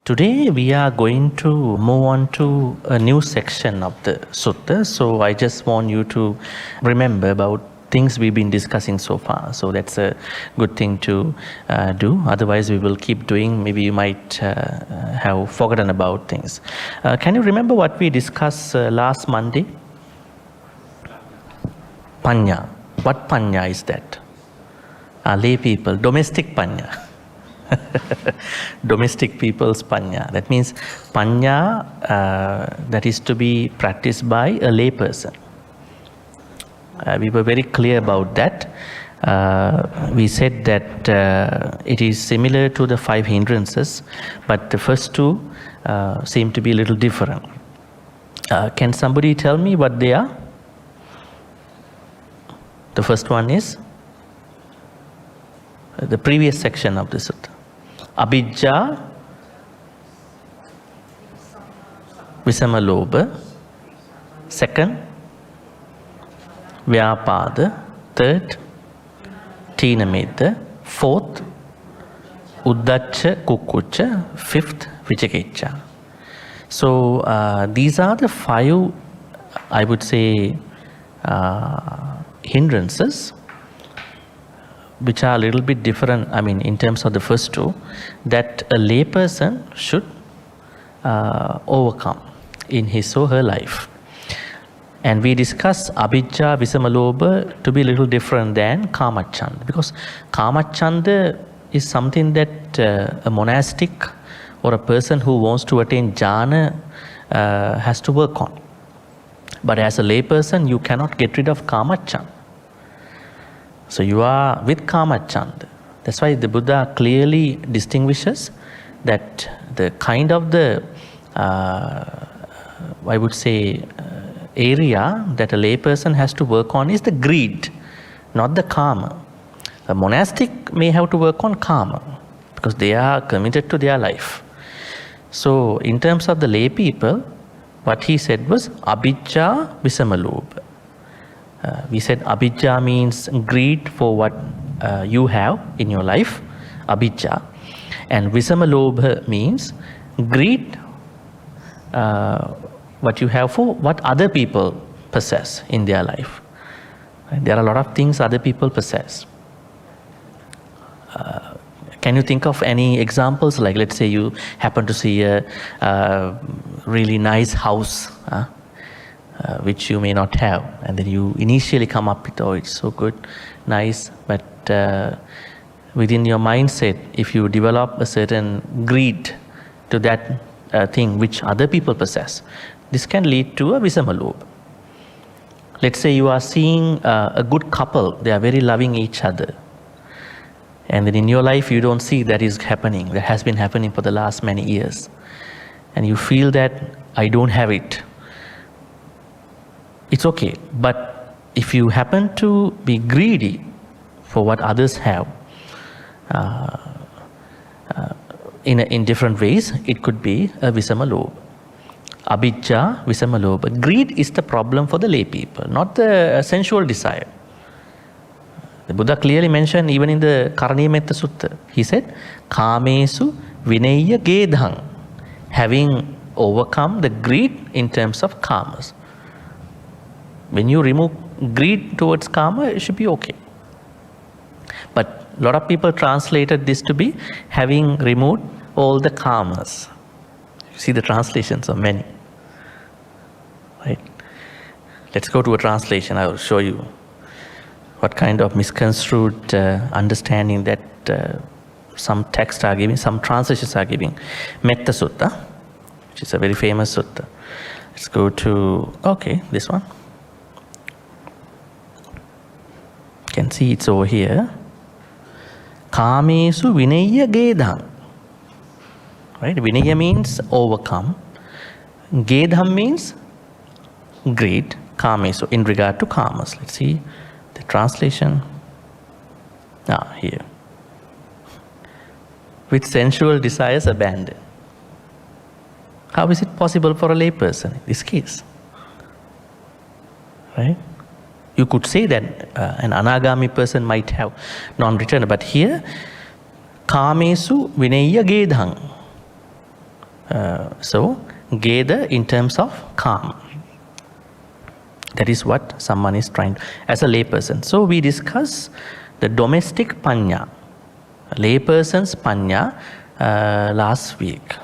Today we are going to move on to a new section of the sutta. So I just want you to remember about things we've been discussing so far. So that's a good thing to do. Otherwise we will keep doing. Maybe you might have forgotten about things. Can you remember what we discussed last Monday? Panya. What panya is that? Lay people, domestic panya. Domestic people's panya. That means panya that is to be practiced by a lay person. We were very clear about that. We said that it is similar to the 5 hindrances, but the first 2 seem to be a little different. Can somebody tell me what they are? The first one is the previous section of the sutta. Abhijja, Visama Lobha. Second, Vyapada. Third, Tinamidda. Fourth, Uddacha Kukucha. Fifth, Vichakiccha. So these are the 5, I would say, hindrances which are a little bit different, in terms of the first 2, that a lay person should overcome in his or her life. And we discuss Abhijja Visamalobha to be a little different than Kamachanda, because Kamachanda is something that a monastic or a person who wants to attain jhana has to work on. But as a lay person, you cannot get rid of Kamachanda. So you are with Kamachanda. That's why the Buddha clearly distinguishes that the kind of the, I would say, area that a lay person has to work on is the greed, not the karma. A monastic may have to work on karma because they are committed to their life. So in terms of the lay people, what he said was Abhijja Visamalobha. We said Abhijja means greed for what you have in your life, Abhijja. And Visamalobha means greed what you have for what other people possess in their life. There are a lot of things other people possess. Can you think of any examples? Like, let's say you happen to see a really nice house, which you may not have, and then you initially come up with, oh, it's so good, nice, but within your mindset, if you develop a certain greed to that thing which other people possess, this can lead to a Visamalobha. Let's say you are seeing a good couple, they are very loving each other, and then in your life you don't see that is happening, that has been happening for the last many years, and you feel that I don't have it. It's okay, but if you happen to be greedy for what others have in different ways, it could be a Visamalobha. Abhijja Visamalobha. Greed is the problem for the lay people, not the sensual desire. The Buddha clearly mentioned even in the Karaniya Sutta, he said, Kamesu Vinaya Gedhang, having overcome the greed in terms of karmas. When you remove greed towards karma, it should be okay. But a lot of people translated this to be having removed all the karmas. You see the translations of many. Right? Let's go to a translation. I will show you what kind of misconstrued understanding that some texts are giving, some translations are giving. Metta Sutta, which is a very famous sutta. Let's go to, okay, this one. You can see it's over here. Kamesu Vinaya Gedham. Right? Vinaya means overcome. Gedham means greed. Kamesu, in regard to karmas. Let's see the translation. Here. With sensual desires abandoned. How is it possible for a lay person in this case? Right? You could say that an anagami person might have non-returner, but here, Kamesu Vinaya Gedhang. So, Geda in terms of calm. That is what someone is trying to, as a layperson. So, we discuss the domestic panya, layperson's panya last week.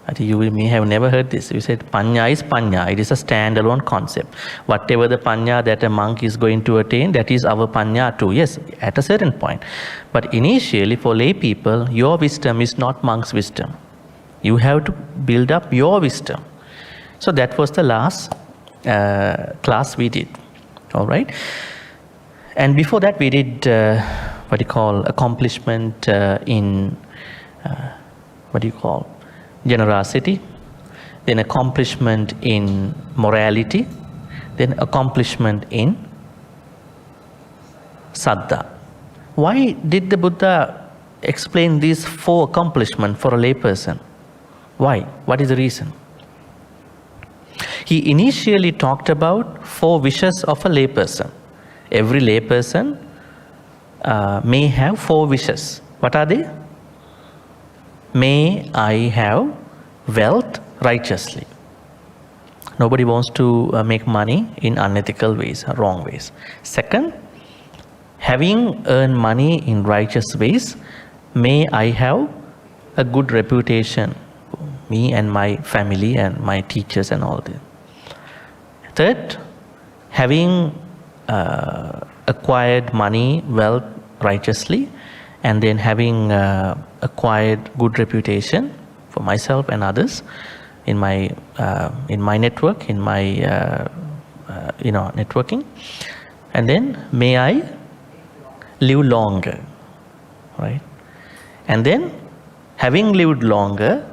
I think you may have never heard this. You said panya is panya. It is a standalone concept. Whatever the panya that a monk is going to attain, that is our panya too. Yes, at a certain point. But initially, for lay people, your wisdom is not monk's wisdom. You have to build up your wisdom. So that was the last class we did. All right. And before that, we did what you call accomplishment in generosity, then accomplishment in morality, then accomplishment in saddha. Why did the Buddha explain these 4 accomplishments for a layperson? Why? What is the reason? He initially talked about 4 wishes of a layperson. Every layperson may have 4 wishes. What are they? May I have wealth righteously. Nobody wants to make money in unethical ways, wrong ways. Second, having earned money in righteous ways, may I have a good reputation, me and my family and my teachers and all that. Third, having acquired money, wealth righteously, and then having acquired good reputation for myself and others in my network, in my networking, and then may I live longer, right? And then having lived longer,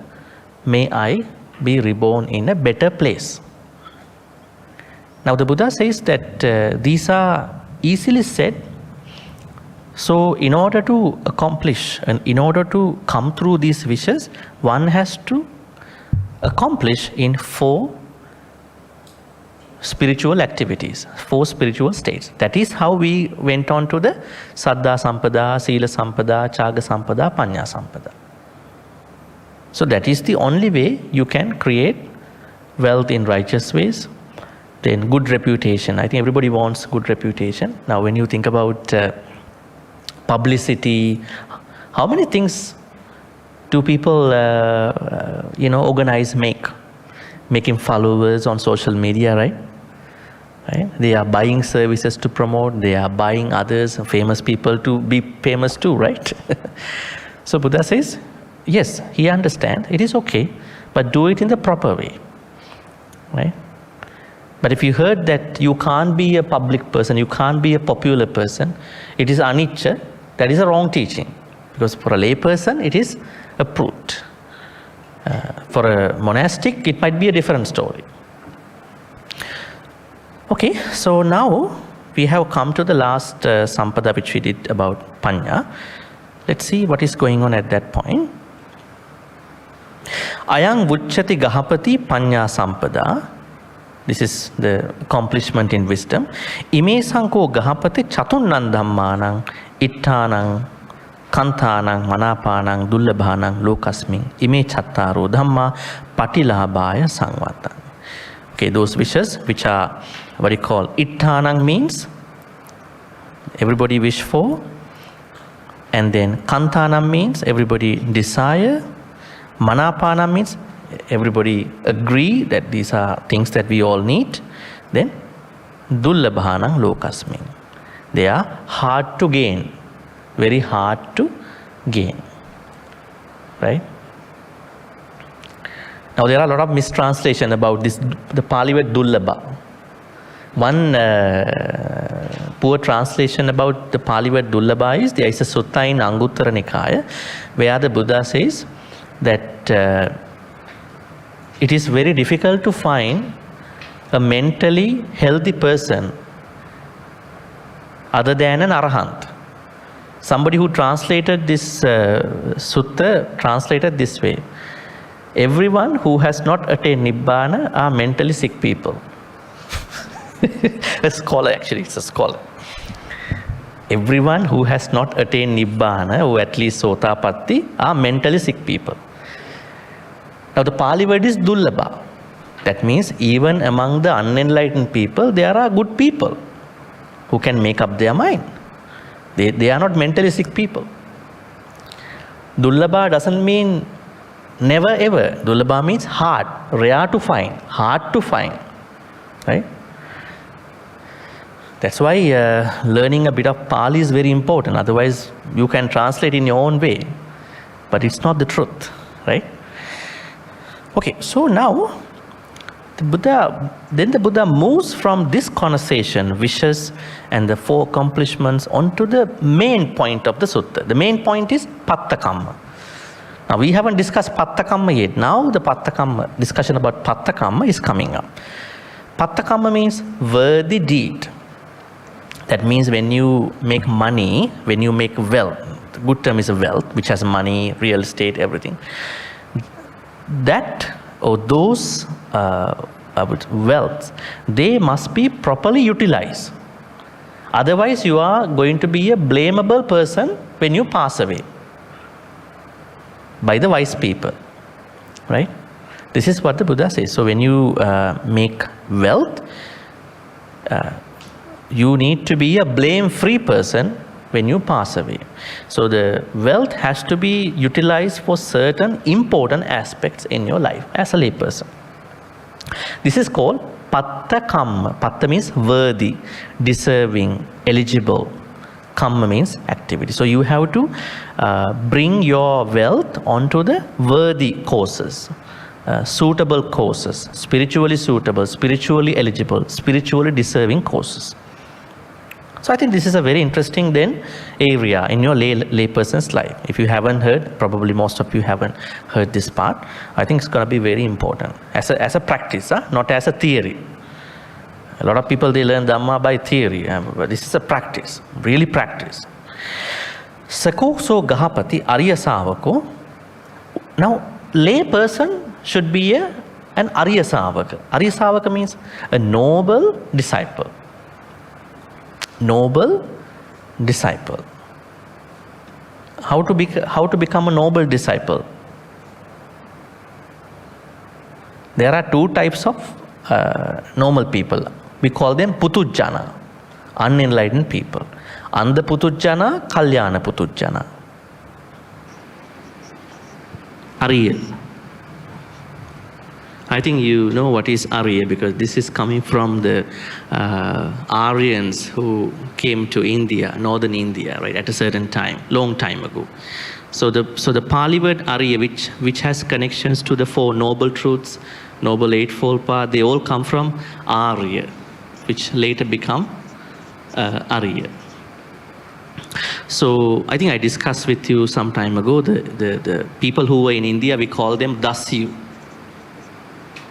may I be reborn in a better place. Now the Buddha says that these are easily said. So in order to accomplish and in order to come through these wishes, one has to accomplish in 4 spiritual activities, 4 spiritual states. That is how we went on to the Saddha Sampada, Sila Sampada, Chaga Sampada, Panya Sampada. So that is the only way you can create wealth in righteous ways. Then good reputation. I think everybody wants good reputation. Now when you think about publicity, how many things do people organize, making followers on social media, right? They are buying services to promote, they are buying others, famous people to be famous too, right? So Buddha says, yes, he understands, it is okay, but do it in the proper way, right? But if you heard that you can't be a public person, you can't be a popular person, it is anicca, that is a wrong teaching. Because for a lay person, it is approved. For a monastic, it might be a different story. Okay, so now we have come to the last sampada which we did about panya. Let's see what is going on at that point. Ayang vucchati gahapati panya sampada. This is the accomplishment in wisdom. Ime sanko gahapati chatunnam dhammanang ittanang kantanang manapanang dullabhanang lokasming ime chattaro dhamma patilabhaya sangvatang. Okay, those wishes which are what you call ittanang means everybody wish for, and then kantanam means everybody desire, manapanam means everybody agree that these are things that we all need. Then dullabhanang lokasming, they are hard to gain, very hard to gain, right? Now there are a lot of mistranslation about this, the Pali word dullabha. One poor translation about the Pali word dullabha is, there is a sutta in Anguttara Nikaya where the Buddha says that it is very difficult to find a mentally healthy person other than an arahant. Somebody who translated this sutta translated this way: everyone who has not attained Nibbana are mentally sick people. A scholar, actually, it's a scholar. Everyone who has not attained Nibbana, or at least Sotapatti, are mentally sick people. Now the Pali word is dullabha. That means even among the unenlightened people, there are good people who can make up their mind. They are not mentally sick people. Dullabha doesn't mean never ever. Dullabha means hard, rare to find, hard to find. Right? That's why learning a bit of Pali is very important. Otherwise, you can translate in your own way. But it's not the truth. Right? Okay, so now the Buddha moves from this conversation, wishes and the 4 accomplishments, onto the main point of the sutta. The main point is PATTAKAMMA. Now we haven't discussed PATTAKAMMA yet. Now the PATTAKAMMA, discussion about PATTAKAMMA is coming up. PATTAKAMMA means worthy deed. That means when you make money, when you make wealth, the good term is wealth, which has money, real estate, everything. That or those wealth, they must be properly utilized. Otherwise, you are going to be a blamable person when you pass away by the wise people. Right? This is what the Buddha says. So when you make wealth, you need to be a blame-free person when you pass away. So the wealth has to be utilized for certain important aspects in your life as a layperson. This is called PATTAKAMMA. Patta means worthy, deserving, eligible. Kamma means activity. So you have to bring your wealth onto the worthy courses, suitable courses, spiritually suitable, spiritually eligible, spiritually deserving courses. So I think this is a very interesting then area in your layperson's life. If you haven't heard, probably most of you haven't heard this part, I think it's going to be very important as a practice, not as a theory. A lot of people, they learn Dhamma by theory, but this is a practice, really practice. Sako so gahapati Arya Savako. Now, layperson should be an Arya Savaka. Arya Savaka means a noble disciple. Noble disciple. How to become a noble disciple? There are 2 types of normal people. We call them putujjana, unenlightened people. Andha putujjana, kalyana putujjana. Arya. I think you know what is Arya, because this is coming from the Aryans who came to India, northern India, right, at a certain time, long time ago. So the Pali word Arya, which has connections to the 4 noble truths, noble eightfold path, they all come from Arya, which later become Arya. So I think I discussed with you some time ago, the people who were in India, we call them Dasyu.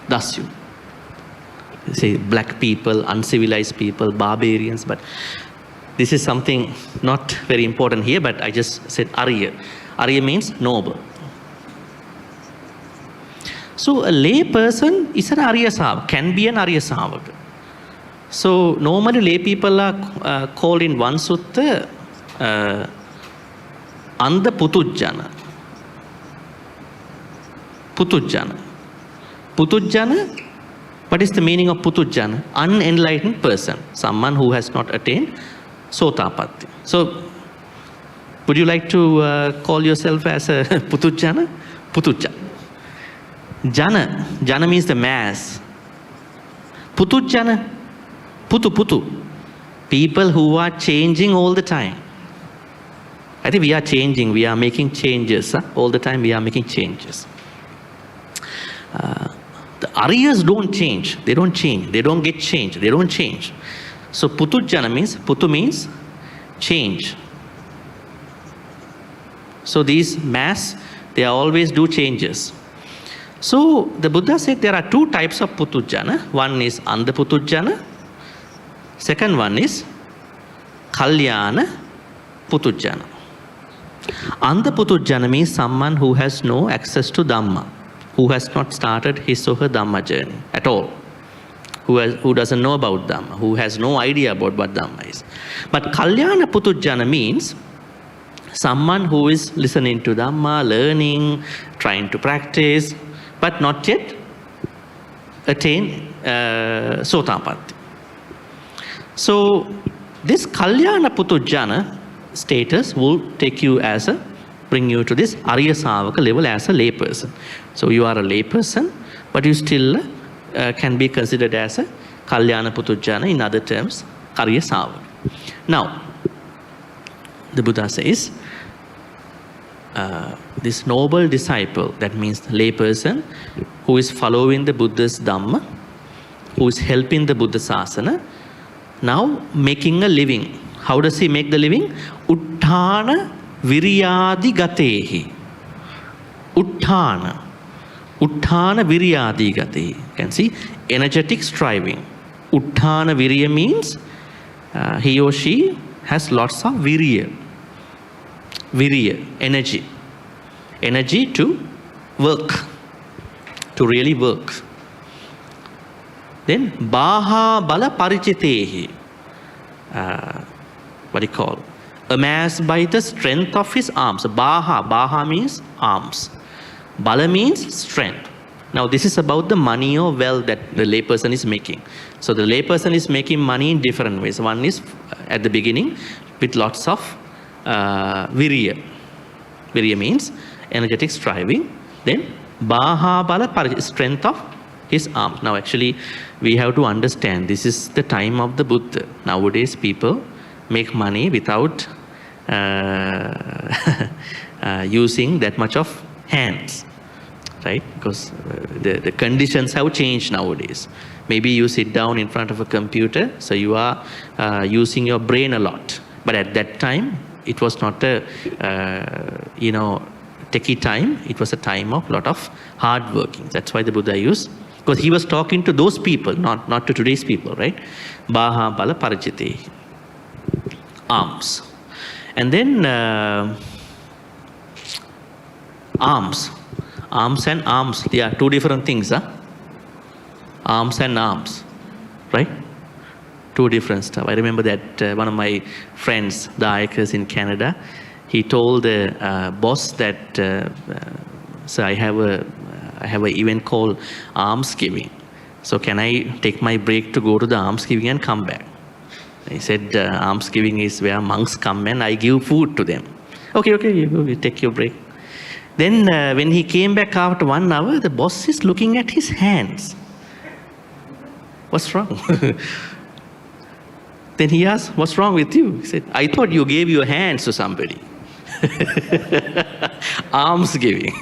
Dasyu. Say black people, uncivilized people, barbarians, but this is something not very important here, but I just said Arya. Arya means noble. So a lay person is an Arya Savaka, can be an Arya Savaka. So normally lay people are called in one sutta Andha Putujjana. Putujjana. Putujjana, what is the meaning of Putujjana? Unenlightened person, someone who has not attained Sotapatti. So, would you like to call yourself as a Putujjana? Putujjana. Jana means the mass. Putujjana, Putu. People who are changing all the time. I think we are changing, we are making changes. All the time we are making changes. The Aryas don't change. They don't change. They don't get changed. They don't change. So Putujjana means, Putu means change. So these mass, they always do changes. So the Buddha said there are 2 types of Putujjana. One is Andha Putujjana. Second one is Kalyana Putujjana. Andha Putujjana means someone who has no access to Dhamma, who has not started his or her Dhamma journey at all, who doesn't know about Dhamma, who has no idea about what Dhamma is. But Kalyana Putujjana means someone who is listening to Dhamma, learning, trying to practice, but not yet attain Sotapatti. So this Kalyana Putujjana status will take you as a, bring you to this Arya Savaka level as a layperson. So you are a layperson, but you still can be considered as a Kalyana Putujjana, in other terms, Arya Savaka. Now, the Buddha says, this noble disciple, that means the layperson, who is following the Buddha's Dhamma, who is helping the Buddha Sasana, now making a living. How does he make the living? Utthana Viryadi Gatehi. Utthana. Utthana Viryadi Gatehi. You can see energetic striving. Utthana Virya means he or she has lots of virya. Virya, energy. Energy to work, to really work. Then Baha Bala Parichitehi. What do you call? Amassed by the strength of his arms. Baha. Baha means arms. Bala means strength. Now this is about the money or wealth that the layperson is making. So the layperson is making money in different ways. One is at the beginning with lots of virya. Virya means energetic striving. Then Baha Bala, strength of his arms. Now actually we have to understand this is the time of the Buddha. Nowadays people make money without using that much of hands, right? Because the conditions have changed nowadays. Maybe you sit down in front of a computer, so you are using your brain a lot. But at that time, it was not a, techie time. It was a time of lot of hard working. That's why the Buddha used, because he was talking to those people, not to today's people, right? Baha Bala Parajite. Arms. And then arms. Arms and arms, they are two different things, huh? Arms and arms, right? Two different stuff. I remember that one of my friends, the Dayakas in Canada, he told the boss that, so I have an event called almsgiving. So can I take my break to go to the almsgiving and come back? He said, almsgiving is where monks come and I give food to them. Okay, you go, you take your break. Then when he came back after 1 hour, the boss is looking at his hands. What's wrong? Then he asked, what's wrong with you? He said, I thought you gave your hands to somebody. Almsgiving.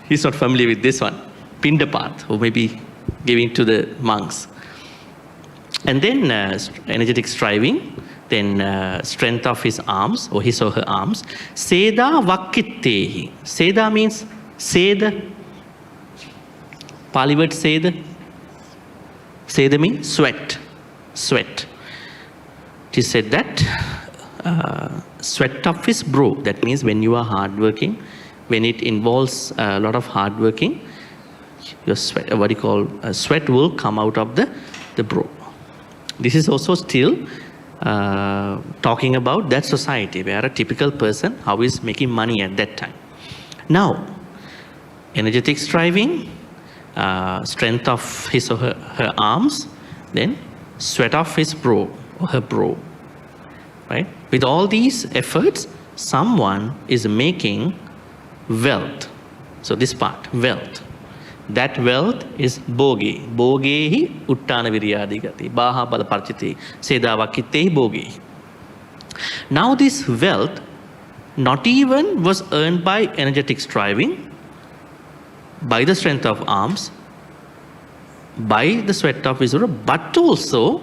He's not familiar with this one. Pindapat, or maybe giving to the monks. And then energetic striving, then strength of his arms, or his or her arms. Seda Vakkittehi. Seda means Seda. Pali word Seda. Seda means sweat. Sweat. It is said that sweat of his brow. That means when you are hardworking, when it involves a lot of hardworking, your sweat, what you call sweat will come out of the brow. This is also still talking about that society where a typical person, how is making money at that time. Now, energetic striving, strength of his or her arms, then sweat of his brow or her brow, right? With all these efforts, someone is making wealth. So this part, wealth. That wealth is boge. Bogehi uttana viryadigati. Baha bala parchite. Sedavakitehi bogehi. Now this wealth not even was earned by energetic striving, by the strength of arms, by the sweat of his brow, but also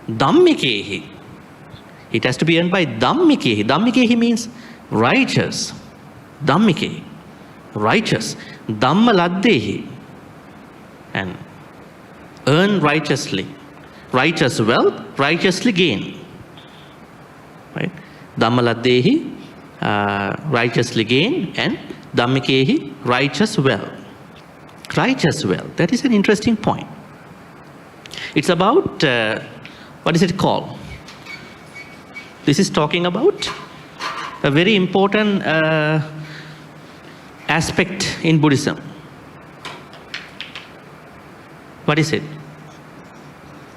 dhammikehi. It has to be earned by dhammikehi. Dhammikehi means righteous. Dhammikehi. Righteous. Dhamma laddehi. And earn righteously. Righteous wealth, righteously gain. Right? Dhammaladdehi, righteously gain, and dhammikehi, righteous wealth. Righteous wealth, that is an interesting point. It's about, what is it called? This is talking about a very important aspect in Buddhism. What is it?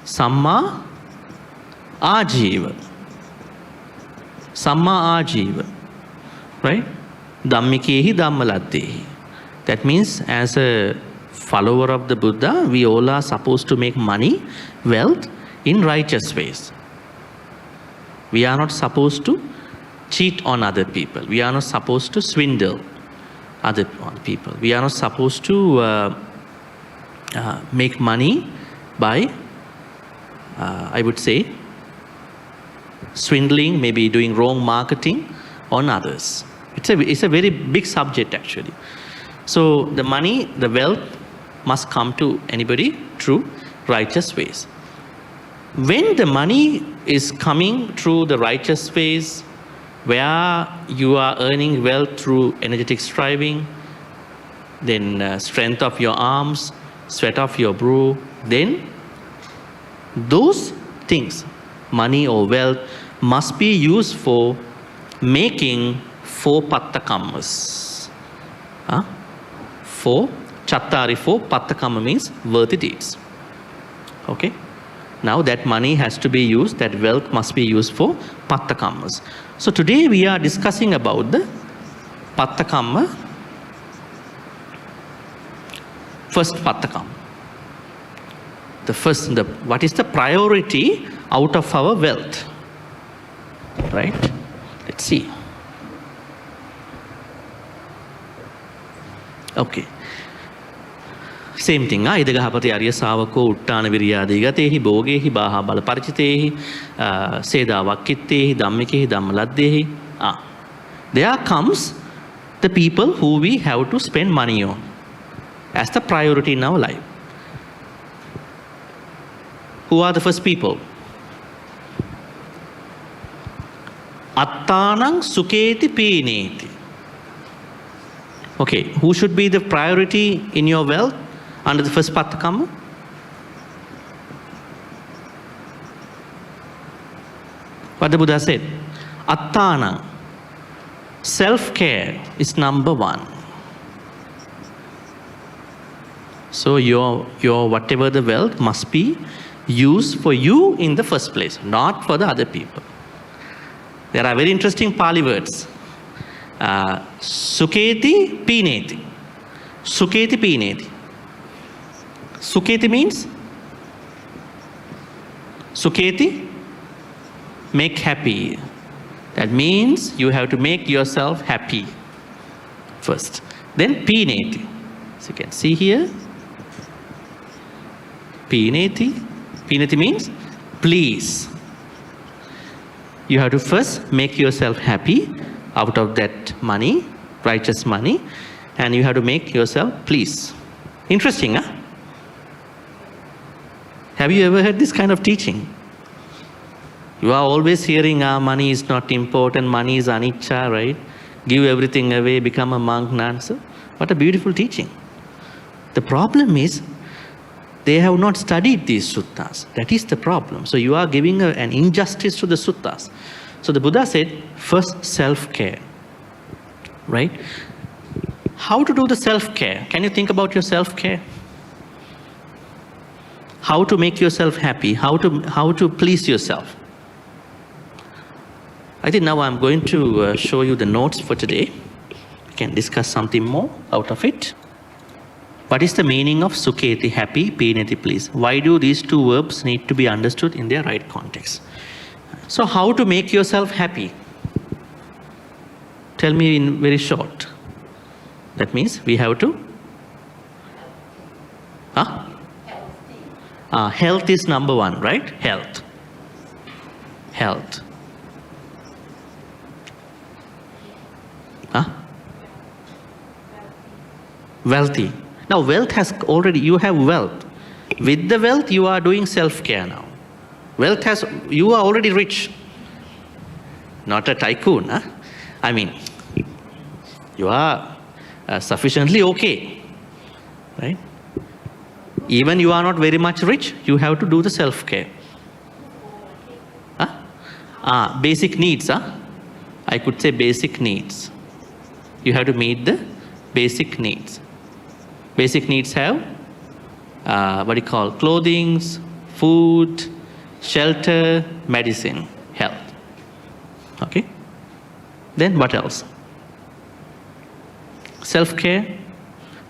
Samma Ajiva. Samma Ajiva. Right? Dhammikehi Dhammaladdehi. That means as a follower of the Buddha, we all are supposed to make money, wealth in righteous ways. We are not supposed to cheat on other people. We are not supposed to swindle other people. We are not supposed to make money by, I would say, swindling, maybe doing wrong marketing on others. It's a very big subject actually. So the money, the wealth must come to anybody through righteous ways. When the money is coming through the righteous ways, where you are earning wealth through energetic striving, then strength of your arms, sweat of your brow, then those things, money or wealth, must be used for making 4 pattakammas. For chattari 4 pattakamma means worthy deeds. Okay? Now that money has to be used, that wealth must be used for pattakammas. So today we are discussing about the pattakamma, first pattakam. What is the priority out of our wealth? Right? Let's see. Okay. Same thing. Idagahapati Arya Savako Uttana Viryadigatehi Bogehi Baha Balaparichitehi Sedavakitehi Dhammikehi Dhammaladdehi. There comes the people who we have to spend money on as the priority in our life. Who are the first people? Attanang Suketi Pineti. Okay, who should be the priority in your wealth under the first pattakamma? What the Buddha said? Attanang. Self-care is number 1. So your whatever the wealth must be used for you in the first place, not for the other people. There are very interesting Pali words. Suketi Pineti. Suketi Pineti. Suketi means? Suketi, make happy. That means you have to make yourself happy first. Then Pineti. So you can see here. Pineti. Pineti means please. You have to first make yourself happy out of that money, righteous money, and you have to make yourself please. Interesting, huh? Have you ever heard this kind of teaching? You are always hearing, money is not important, money is anicca, right? Give everything away, become a monk, nun. So, what a beautiful teaching. The problem is, they have not studied these suttas. That is the problem. So you are giving an injustice to the suttas. So the Buddha said, first self-care, right? How to do the self-care? Can you think about your self-care? How to make yourself happy? How to please yourself? I think now I'm going to show you the notes for today. We can discuss something more out of it. What is the meaning of suketi, happy, pineti, please? Why do these two verbs need to be understood in their right context? So how to make yourself happy? Tell me in very short. That means we have to? Health is number 1, right? Health. Health. Wealthy. Now wealth has already, you have wealth. With the wealth you are doing self-care now. Wealth has, you are already rich. Not a tycoon, huh? I mean, you are sufficiently okay, right? Even you are not very much rich, you have to do the self-care. Basic needs, I could say basic needs. You have to meet the basic needs. Basic needs have clothing, food, shelter, medicine, health. Okay? Then what else? Self-care.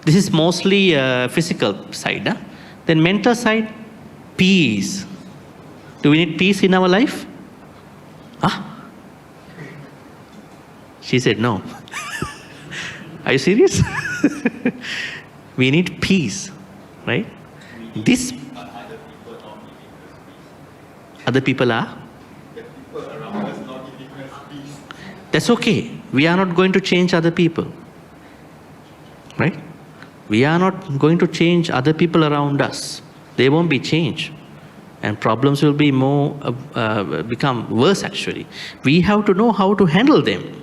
This is mostly physical side. Huh? Then mental side, peace. Do we need peace in our life? Huh? She said no. Are you serious? We need peace, right? This other people are? The people around us not giving us peace. That's okay. We are not going to change other people, right? We are not going to change other people around us. They won't be changed. And problems will be become worse actually. We have to know how to handle them.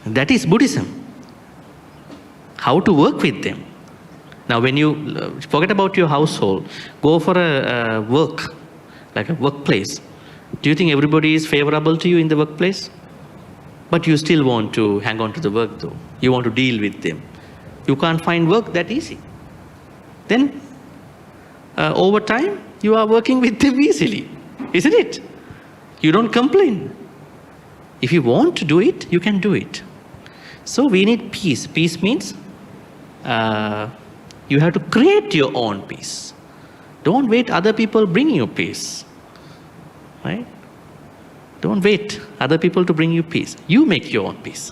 That is Buddhism. How to work with them. Now when you forget about your household, go for a work, like a workplace. Do you think everybody is favorable to you in the workplace? But you still want to hang on to the work though. You want to deal with them. You can't find work that easy. Then over time, you are working with them easily, isn't it? You don't complain. If you want to do it, you can do it. So we need peace. Peace means you have to create your own peace. Don't wait other people bring you peace, right? Don't wait other people to bring you peace. You make your own peace.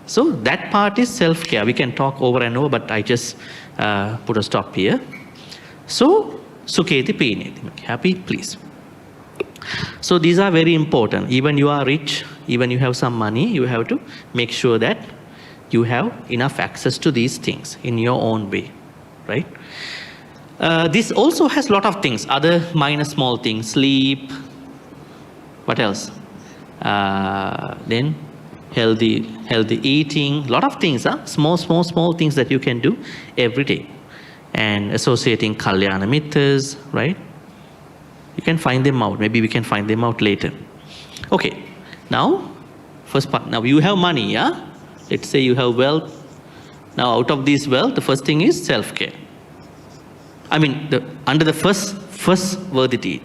So that part is self-care. We can talk over and over, but I just put a stop here. So, sukheti pineti. Happy, please. So these are very important. Even you are rich, even you have some money, you have to make sure that you have enough access to these things in your own way, right? This also has a lot of things, other minor small things, sleep, what else? Then healthy eating, lot of things, small things that you can do every day. And associating kalyana mittas, right? You can find them out. Maybe we can find them out later. Okay, now, first part. Now you have money, yeah? Let's say you have wealth. Now out of this wealth, the first thing is self-care. I mean, under the first worthy deed,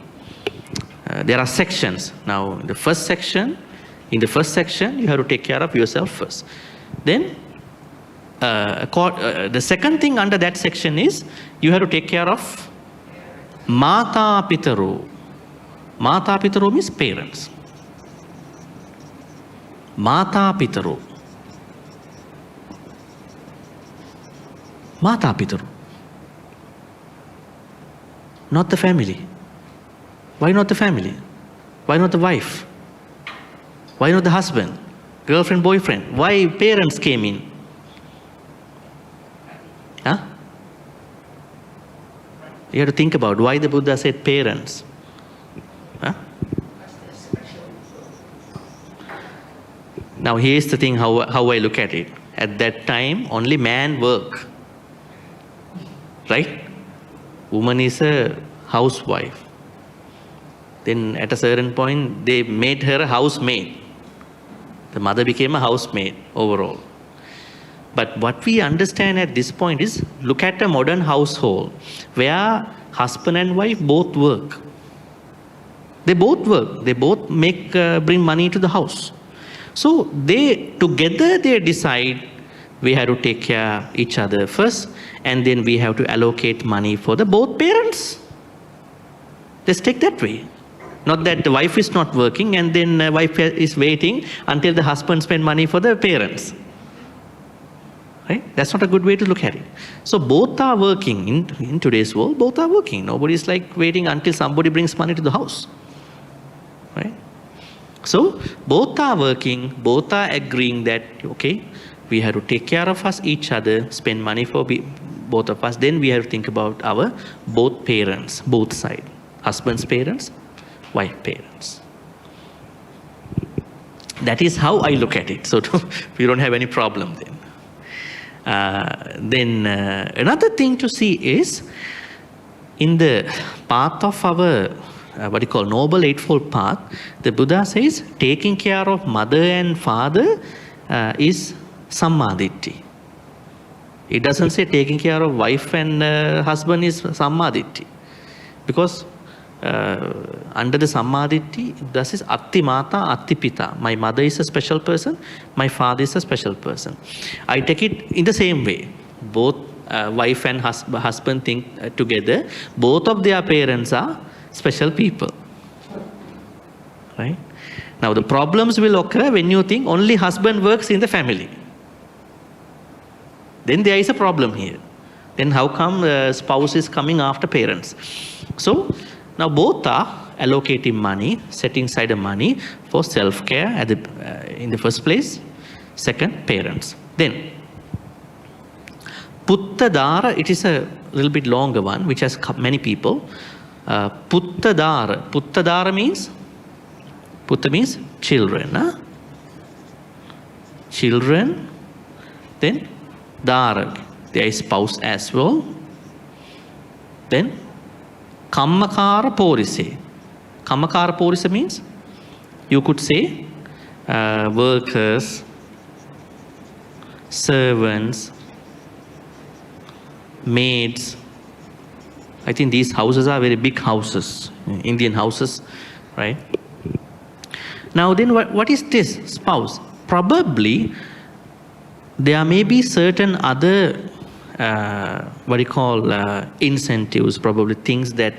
there are sections. Now, in the first section, you have to take care of yourself first. Then, the second thing under that section is you have to take care of Mata Pitaru. Mata Pitaru means parents. Mata Pitaru. Mata Pitaru. Not the family. Why not the family? Why not the wife? Why not the husband? Girlfriend, boyfriend? Why parents came in? Huh? You have to think about why the Buddha said parents. Huh? Now here's the thing how I look at it. At that time, only man work. Right? Woman is a housewife. Then at a certain point, they made her a housemaid. The mother became a housemaid overall. But what we understand at this point is, look at a modern household where husband and wife both work. They both work. They both bring money to the house. So together they decide we have to take care of each other first, and then we have to allocate money for the both parents. Let's take that way. Not that the wife is not working and then the wife is waiting until the husband spend money for the parents. Right? That's not a good way to look at it. So both are working. In today's world, both are working. Nobody is like waiting until somebody brings money to the house. Right? So both are working, both are agreeing that, okay, we have to take care of each other, spend money for both of us. Then we have to think about our both parents, both sides. Husband's parents, wife parents. That is how I look at it. So we don't have any problem then. Another thing to see is in the path of our Noble Eightfold Path, the Buddha says taking care of mother and father is Sammaditthi. It doesn't say taking care of wife and husband is sammaditthi. Because under the sammaditthi, this is atti mata, atti pita. My mother is a special person, my father is a special person. I take it in the same way. Both wife and husband think together, both of their parents are special people. Right? Now the problems will occur when you think only husband works in the family. Then there is a problem here. Then how come spouse is coming after parents? So now both are allocating money, setting aside the money for self-care in the first place. Second, parents. Then Putta Dara, it is a little bit longer one, which has many people. Putta Dara. Putta Dara means? Putta means children. Huh? Children. Then Dara. There is spouse as well. Then Kammakara Porise. Kammakara Porise means? You could say workers, servants, maids. I think these houses are very big houses, Indian houses, right? Now then what is this spouse? Probably there may be certain other incentives, probably things that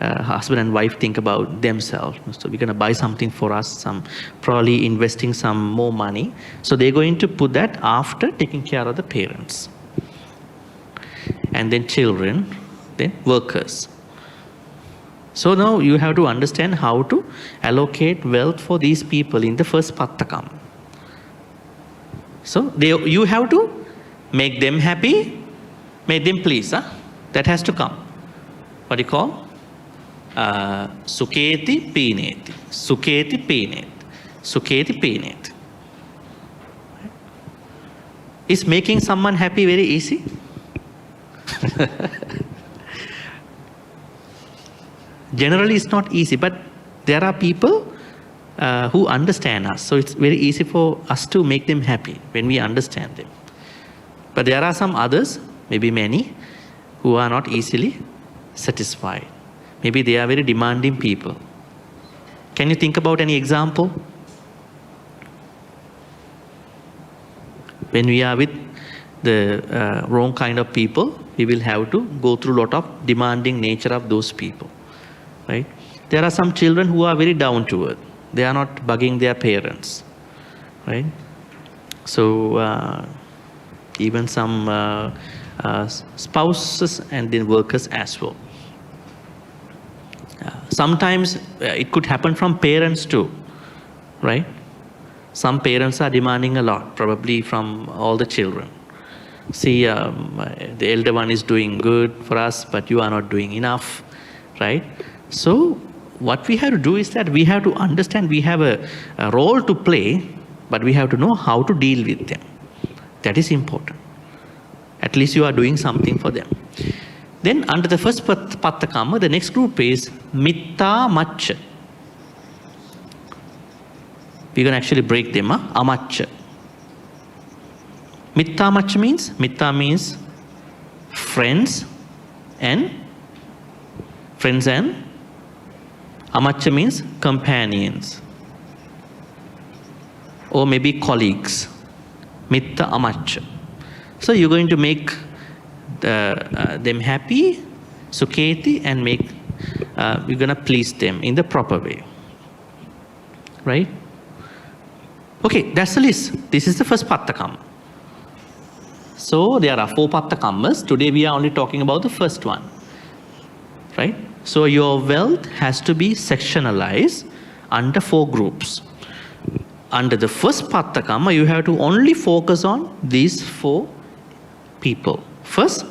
husband and wife think about themselves. So we're going to buy something for us, probably investing some more money. So they're going to put that after taking care of the parents. And then children, then workers. So now you have to understand how to allocate wealth for these people in the first Pattakama. So you have to make them happy, make them please. Huh? That has to come. What do you call? Suketi pineti. Suketi pineti. Suketi pineti. Is making someone happy very easy? Generally it's not easy, but there are people who understand us. So it's very easy for us to make them happy when we understand them. But there are some others, maybe many, who are not easily satisfied. Maybe they are very demanding people. Can you think about any example? When we are with the wrong kind of people, we will have to go through a lot of demanding nature of those people. Right? There are some children who are very down to earth. They are not bugging their parents. Right? So even some spouses and then workers as well. Sometimes it could happen from parents too. Right? Some parents are demanding a lot, probably from all the children. See, the elder one is doing good for us, but you are not doing enough. Right? So what we have to do is that we have to understand we have a role to play, but we have to know how to deal with them. That is important. At least you are doing something for them. Then under the first Pattakama, the next group is Mitta Macha. We're going to actually break them. Amacha. Mitta Macha means? Mitta means friends and Amacha means companions or maybe colleagues. Mitta Amacha. So you're going to make them happy, Suketi, and you're going to please them in the proper way. Right? Okay, that's the list. This is the first Pattakama. So there are 4 Pattakammas. Today we are only talking about the first one. Right? So your wealth has to be sectionalized under 4 groups. Under the first Pattakama, you have to only focus on these 4 people. First,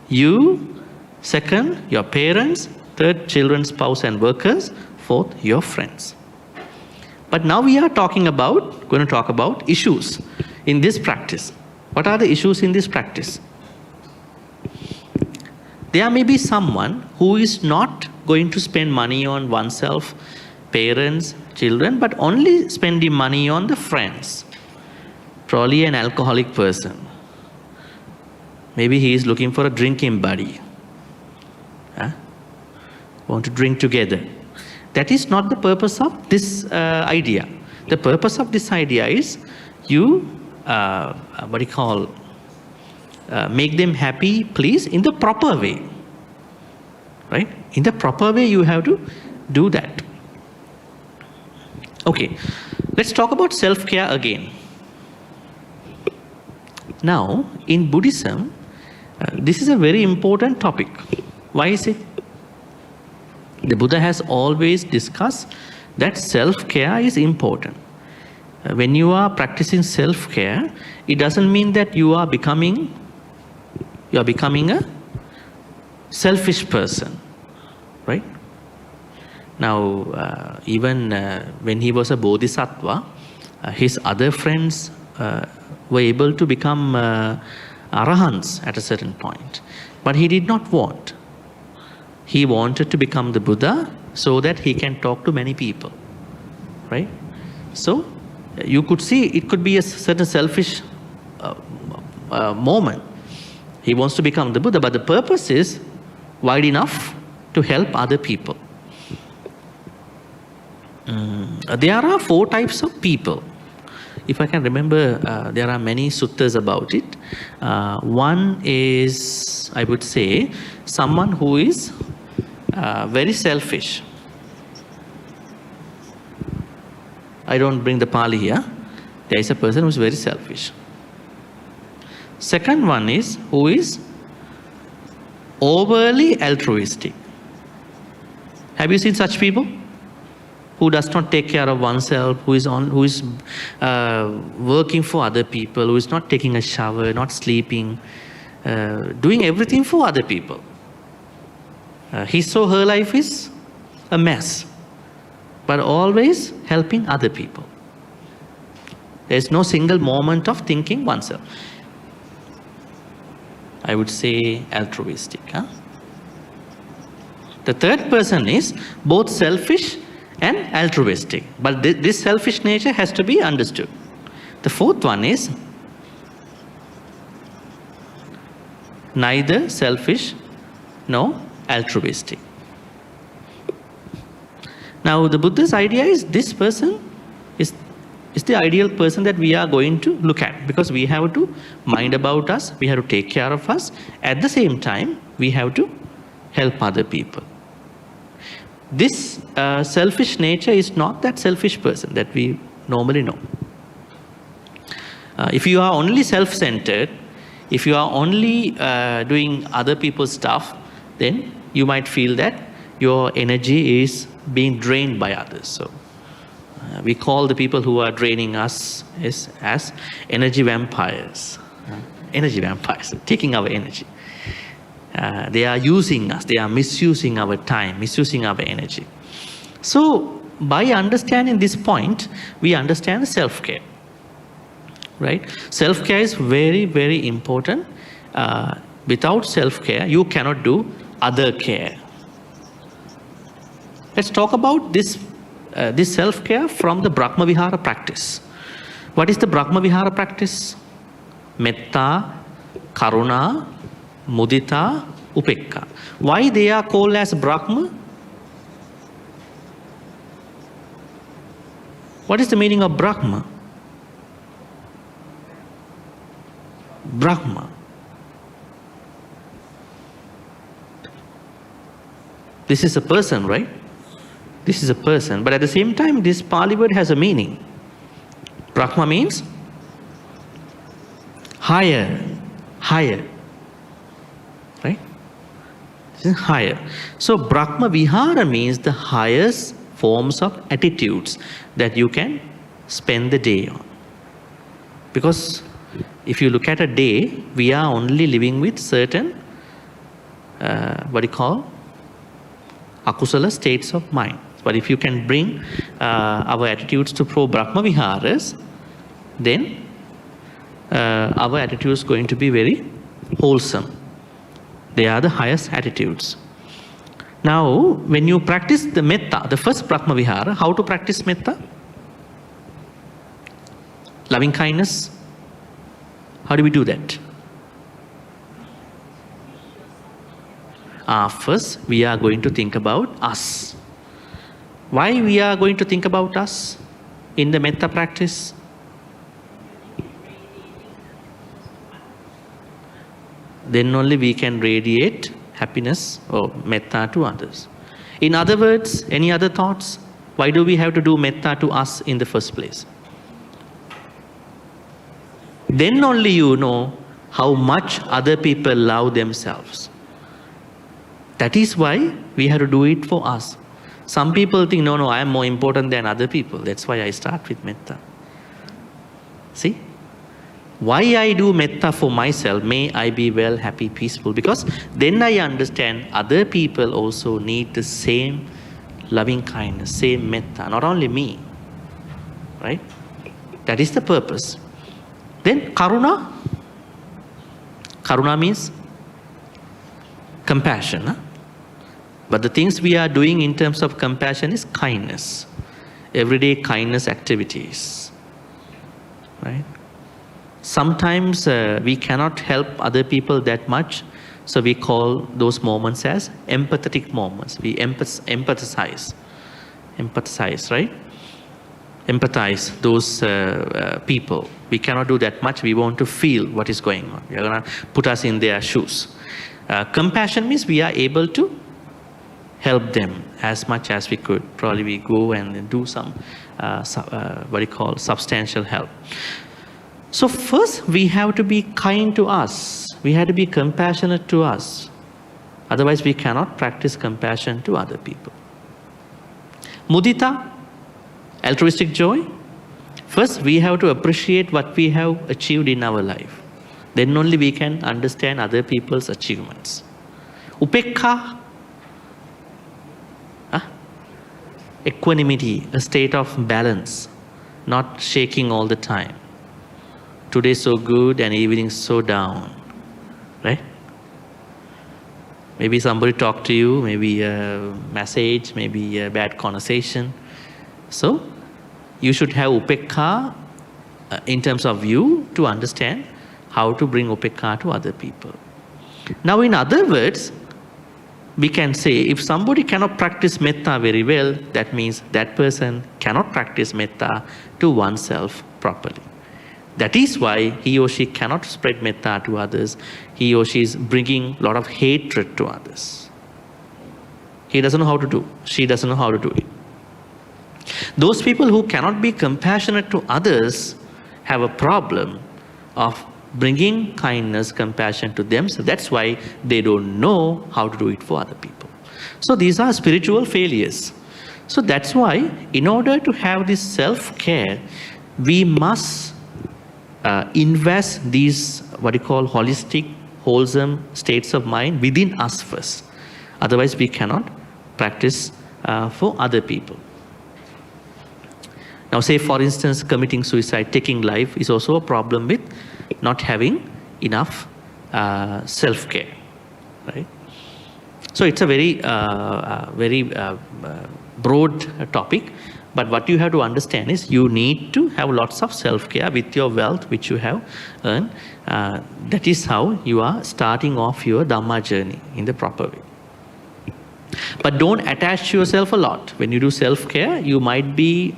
you. Second, your parents. Third, children, spouse and workers. Fourth, your friends. But now we are going to talk about issues in this practice. What are the issues in this practice? There may be someone who is not going to spend money on oneself, parents, children, but only spending money on the friends. Probably an alcoholic person. Maybe he is looking for a drinking buddy. Want to drink together. That is not the purpose of this idea. The purpose of this idea is you, make them happy, please, in the proper way. Right? In the proper way, you have to do that. Okay, let's talk about self-care again. Now, in Buddhism, this is a very important topic. Why is it? The Buddha has always discussed that self-care is important. When you are practicing self-care, it doesn't mean that you are becoming a selfish person, right? Now, even when he was a bodhisattva, his other friends were able to become arahants at a certain point. But he did not want. He wanted to become the Buddha so that he can talk to many people, right? So, you could see it could be a certain selfish moment. He wants to become the Buddha, but the purpose is wide enough to help other people. There are 4 types of people. If I can remember, there are many suttas about it. One is, I would say, someone who is very selfish. I don't bring the Pali here. There is a person who is very selfish. Second one is who is overly altruistic. Have you seen such people? Who does not take care of oneself, who is working for other people, who is not taking a shower, not sleeping, doing everything for other people. His or her life is a mess, but always helping other people. There is no single moment of thinking oneself. I would say altruistic. The third person is both selfish and altruistic, but this selfish nature has to be understood. The fourth one is neither selfish nor altruistic. Now, the Buddha's idea is this person is the ideal person that we are going to look at, because we have to mind about us, we have to take care of us. At the same time, we have to help other people. This selfish nature is not that selfish person that we normally know. If you are only self-centered, if you are only doing other people's stuff, then you might feel that your energy is being drained by others. So we call the people who are draining us as energy vampires. Energy vampires, taking our energy. They are using us, they are misusing our time, misusing our energy. So, by understanding this point, we understand self-care, right? Self-care is very, very important. Without self-care, you cannot do other care. Let's talk about this self-care from the Brahma Vihara practice. What is the Brahma Vihara practice? Metta, Karuna, Mudita, Upekka. Why they are called as Brahma? What is the meaning of Brahma? Brahma. This is a person, right? This is a person. But at the same time, this Pali word has a meaning. Brahma means higher. Higher. Right? This is higher. So Brahma Vihara means the highest forms of attitudes that you can spend the day on. Because if you look at a day, we are only living with certain, akusala states of mind. But if you can bring our attitudes to pro-Brahma Viharas, then our attitude is going to be very wholesome. They are the highest attitudes. Now, when you practice the metta, the first Brahma Vihara, how to practice metta? Loving kindness. How do we do that? First, we are going to think about us. Why we are going to think about us in the metta practice? Then only we can radiate happiness or metta to others. In other words, any other thoughts? Why do we have to do metta to us in the first place? Then only you know how much other people love themselves. That is why we have to do it for us. Some people think, no, I am more important than other people. That's why I start with metta. See? Why I do metta for myself? May I be well, happy, peaceful. Because then I understand other people also need the same loving kindness, same metta. Not only me. Right? That is the purpose. Then karuna. Karuna means compassion. Huh? But the things we are doing in terms of compassion is kindness. Everyday kindness activities. Right? Sometimes we cannot help other people that much, so we call those moments as empathetic moments. We empathize, right? Empathize those people. We cannot do that much. We want to feel what is going on. We are going to put us in their shoes. Compassion means we are able to help them as much as we could. Probably we go and do some what you call substantial help. So first we have to be kind to us. We have to be compassionate to us. Otherwise we cannot practice compassion to other people. Mudita, altruistic joy. First we have to appreciate what we have achieved in our life. Then only we can understand other people's achievements. Upekha, equanimity, a state of balance, not shaking all the time. Today so good and evening so down, right? Maybe somebody talked to you, maybe a message, maybe a bad conversation. So you should have upekha in terms of you to understand how to bring upekha to other people. Now in other words, we can say if somebody cannot practice metta very well, that means that person cannot practice metta to oneself properly. That is why he or she cannot spread metta to others. He or she is bringing a lot of hatred to others. He doesn't know how to do. She doesn't know how to do it. Those people who cannot be compassionate to others have a problem of bringing kindness, compassion to them. So that's why they don't know how to do it for other people. So these are spiritual failures. So that's why in order to have this self-care, we must invest these what you call holistic, wholesome states of mind within us first. Otherwise we cannot practice for other people. Now say for instance committing suicide, taking life is also a problem with not having enough self-care, right? So it's a very broad topic, but what you have to understand is you need to have lots of self-care with your wealth which you have earned. That is how you are starting off your Dhamma journey in the proper way. But don't attach to yourself a lot. When you do self-care, you might be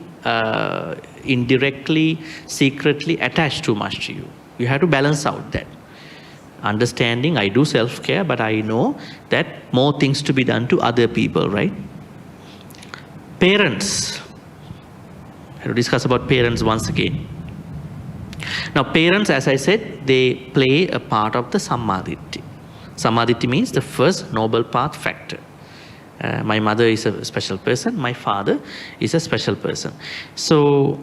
indirectly, secretly attached too much to you. You have to balance out that. Understanding, I do self-care, but I know that more things to be done to other people, right? Parents. I have to discuss about parents once again. Now parents, as I said, they play a part of the Sammaditthi. Sammaditthi means the first noble path factor. My mother is a special person, my father is a special person. So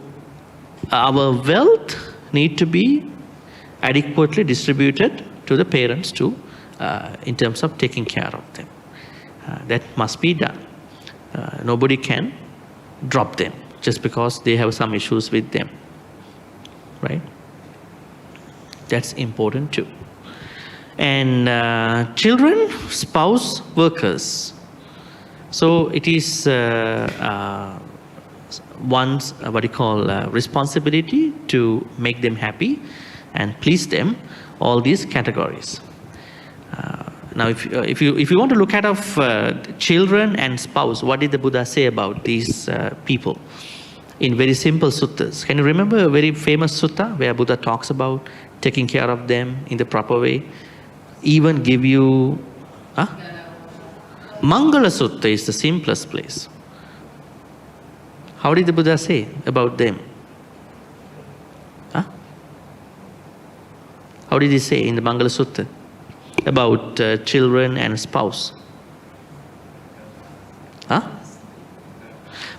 our wealth need to be adequately distributed to the parents too, in terms of taking care of them. That must be done. Nobody can drop them just because they have some issues with them, right? That's important too. And children, spouse, workers. So it is one's what you call responsibility to make them happy and please them, all these categories. Now, if you want to look at children and spouse, what did the Buddha say about these people? In very simple suttas. Can you remember a very famous sutta where Buddha talks about taking care of them in the proper way? Even give you... Mangala Sutta is the simplest place. How did the Buddha say about them? How did he say in the Mangala Sutta about children and spouse?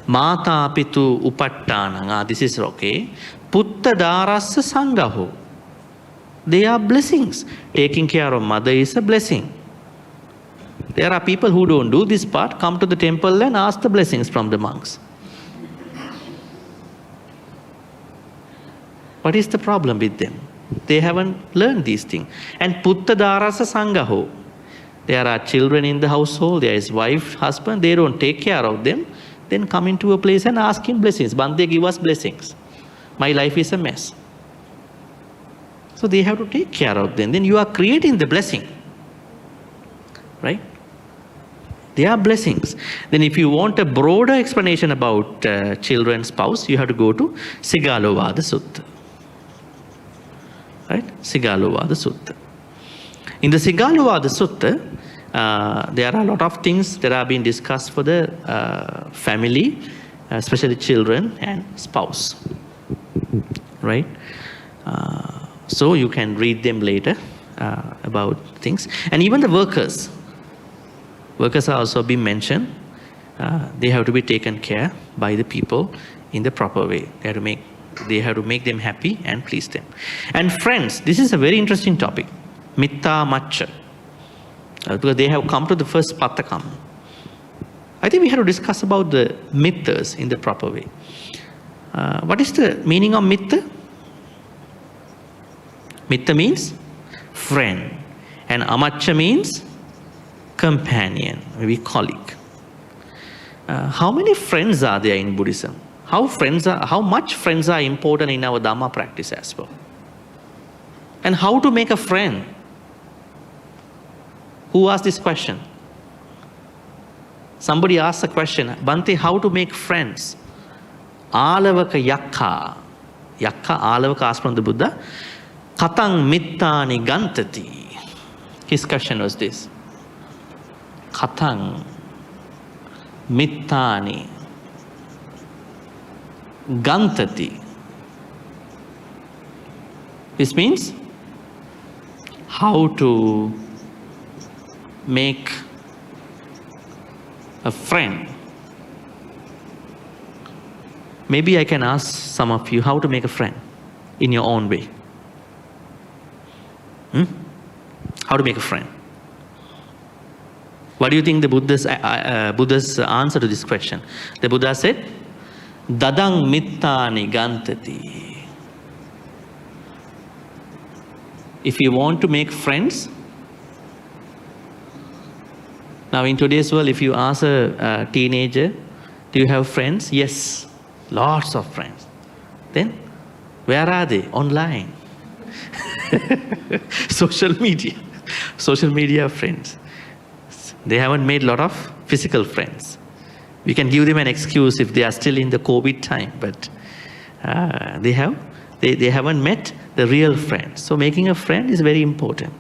Mata pitu upattanang. This is okay. Putta darassa sangaho. They are blessings. Taking care of mother is a blessing. There are people who don't do this part, come to the temple and ask the blessings from the monks. What is the problem with them? They haven't learned these things. And putta darasa sangaho. There are children in the household, there is wife, husband, they don't take care of them. Then come into a place and ask him blessings. Bhante, give us blessings. My life is a mess. So they have to take care of them. Then you are creating the blessing. Right? They are blessings. Then if you want a broader explanation about children, spouse, you have to go to Sigalovada Sutta. Right? Sigalovada Sutta. In the Sigalovada Sutta, there are a lot of things that are being discussed for the family, especially children and spouse. Right? So you can read them later about things. And even the workers. Workers are also being mentioned. They have to be taken care by the people in the proper way. They have to make them happy and please them. And friends, this is a very interesting topic. Mitta Macca. Because they have come to the first Pattakama. I think we have to discuss about the mittas in the proper way. What is the meaning of mitta? Mitta means friend. And amacca means companion, maybe colleague. How many friends are there in Buddhism? How much friends are important in our Dhamma practice as well? And how to make a friend? Who asked this question? Somebody asked the question, Bhante, how to make friends? Alavaka yakka. Yakka, Alavaka asked from the Buddha, Katang mittani gantati. His question was this. Katang mittani gantati. This means how to make a friend. Maybe I can ask some of you how to make a friend in your own way. How to make a friend? What do you think the Buddha's answer to this question? The Buddha said, Dadang mittani gantati. If you want to make friends, now in today's world, if you ask a teenager, do you have friends? Yes, lots of friends. Then, where are they? Online. Social media friends. They haven't made a lot of physical friends. We can give them an excuse if they are still in the COVID time, but they haven't met the real friends. So making a friend is very important.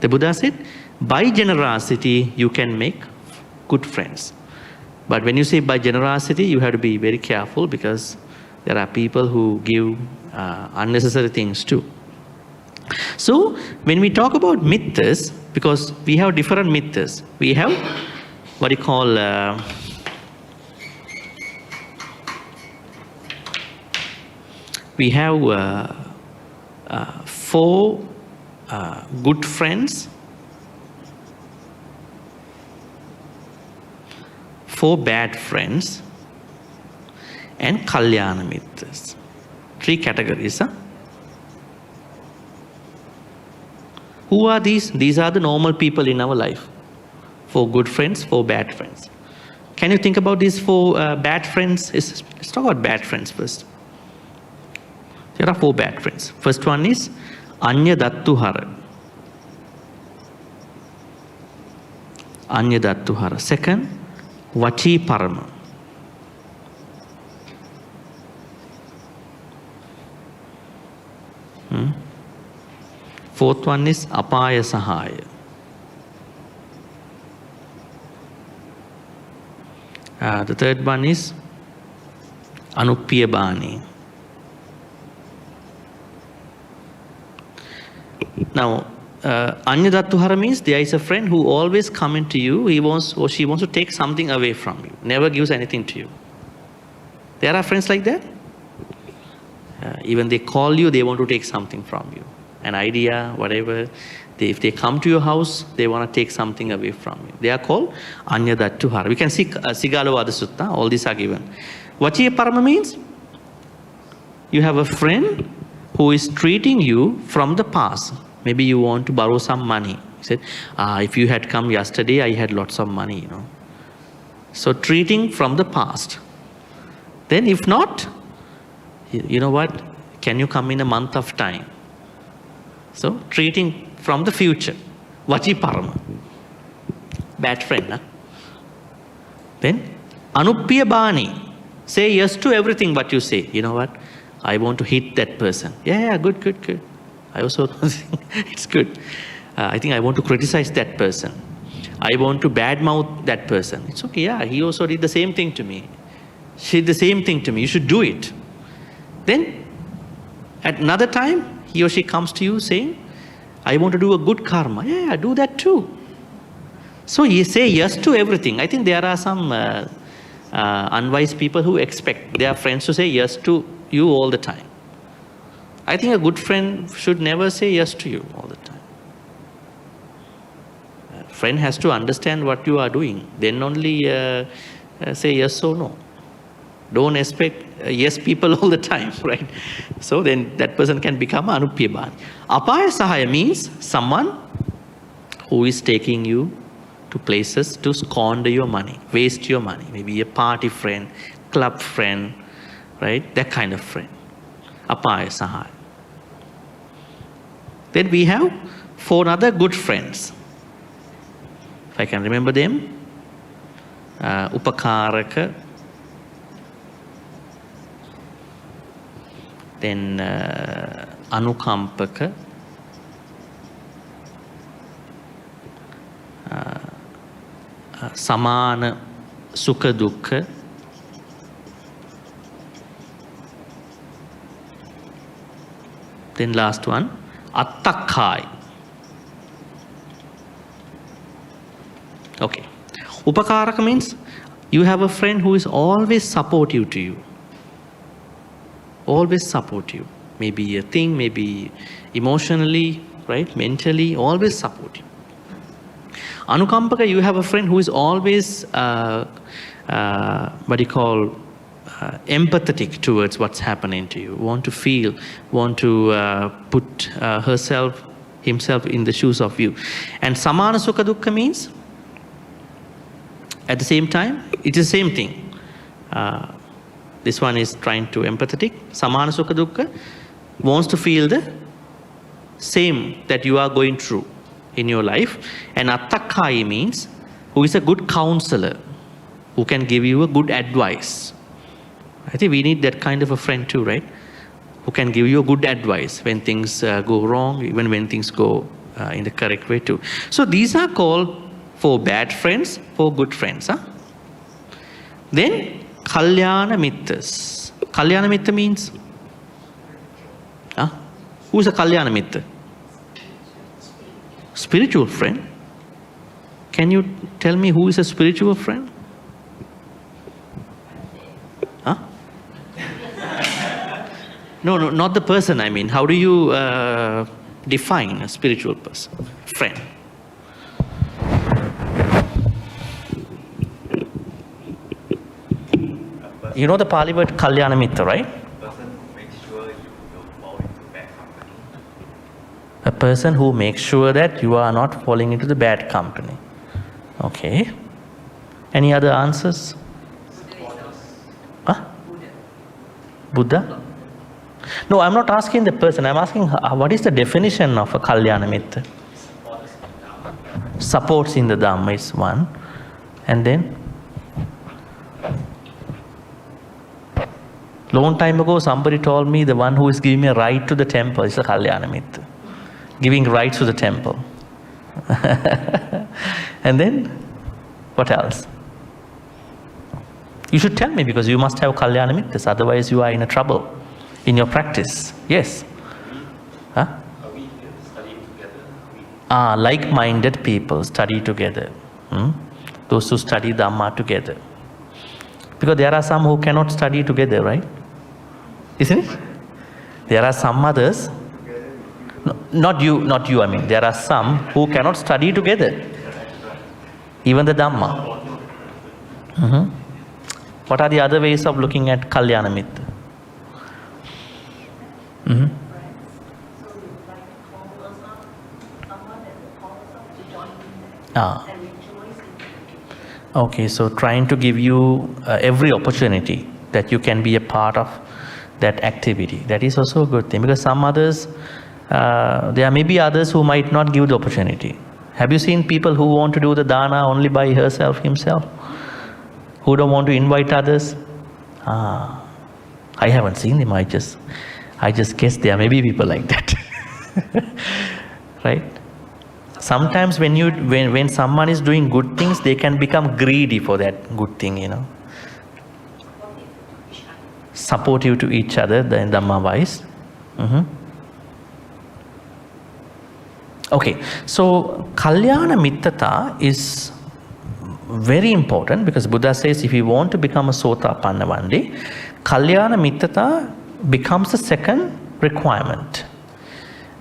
The Buddha said, by generosity, you can make good friends. But when you say by generosity, you have to be very careful because there are people who give unnecessary things too. So when we talk about mittas, because we have different mittas, we have what you call we have 4 good friends, 4 bad friends, and kalyana mittas. 3 categories. Who are these? These are the normal people in our life. 4 good friends, 4 bad friends. Can you think about these 4 bad friends? Let's talk about bad friends first. There are 4 bad friends. First one is Anya Dattu Hara. Anyadattuhara. Second, Vachi Parama. Fourth one is Apaya Sahaya. The third one is Anupiya Bani. Now, Anyadattuhara means there is a friend who always comes to you. He wants or she wants to take something away from you. Never gives anything to you. There are friends like that. Even they call you, they want to take something from you. An idea, whatever. If they come to your house, they want to take something away from you. They are called Anyadattuhara. We can see Sigalovada Sutta, all these are given. Vachiya Parama means you have a friend who is treating you from the past. Maybe you want to borrow some money. He said, if you had come yesterday, I had lots of money, you know. So treating from the past. Then if not, you know what, can you come in a month of time? So treating from the future. Vachi Parama. Bad friend, huh? Then Anupiya Bani. Say yes to everything what you say. You know what? I want to hit that person. Yeah, good. I also think it's good. I think I want to criticize that person. I want to badmouth that person. It's okay, yeah, he also did the same thing to me. She did the same thing to me. You should do it. Then, at another time, he or she comes to you saying, I want to do a good karma. Yeah, do that too. So you say yes to everything. I think there are some unwise people who expect their friends to say yes to you all the time. I think a good friend should never say yes to you all the time. A friend has to understand what you are doing. Then only say yes or no. Don't expect yes people all the time, right? So then that person can become Anupiya Bani. Apaya Sahaya means someone who is taking you to places to squander your money, waste your money. Maybe a party friend, club friend, right? That kind of friend. Apaya Sahaya. Then we have 4 other good friends. If I can remember them. Upakaraka. Then Anukampaka. Samana Sukha Dukkha. Then last one, Attakai. Okay. Upakaraka means you have a friend who is always supportive to you. Always support you. Maybe a thing, maybe emotionally, right? Mentally, always support you. Anukampaka, you have a friend who is always, empathetic towards what's happening to you. Want to feel, want to put himself in the shoes of you. And Samana Sukha Dukkha means, at the same time, it is the same thing. This one is trying to empathetic. Samana Sukha Dukkha wants to feel the same that you are going through in your life. And Attakai means who is a good counselor, who can give you a good advice. I think we need that kind of a friend too, right? Who can give you a good advice when things go wrong, even when things go in the correct way too. So these are called 4 bad friends, 4 good friends. Huh? Then Kalyana Mittas. Kalyana Mitta means? Who is a Kalyana Mitta? Spiritual friend. Can you tell me who is a spiritual friend? Huh? No, not the person, I mean. How do you define a spiritual person? Friend. You know the Pali word Kalyana Mitta, right? A person who makes sure that you are not falling into the bad company. Okay. Any other answers? Huh? Buddha? No, I'm not asking the person. I'm asking what is the definition of a Kalyana Mitta? supports in the Dhamma is one. And then, long time ago, somebody told me the one who is giving me a ride to the temple is a Kalyana Mitta. Giving rides to the temple. And then, what else? You should tell me, because you must have Kalyana Mittas, otherwise you are in a trouble in your practice. Yes? Huh? Are we here studying together? Like-minded people study together. Those who study Dhamma together. Because there are some who cannot study together, right? Isn't it? There are some others, no, not you, I mean. There are some who cannot study together. Even the Dhamma. What are the other ways of looking at Kalyana Mitta? Okay, so trying to give you every opportunity that you can be a part of that activity. That is also a good thing, because some others, there may be others who might not give the opportunity. Have you seen people who want to do the dana only by himself? Who don't want to invite others? I haven't seen them. I just guess there may be people like that. Right? Sometimes when someone is doing good things, they can become greedy for that good thing, you know. Supportive to each other, the Dhamma wise. Okay, so Kalyana Mittata is very important, because Buddha says if you want to become a Sotapanna one day, Kalyana Mittata becomes the second requirement.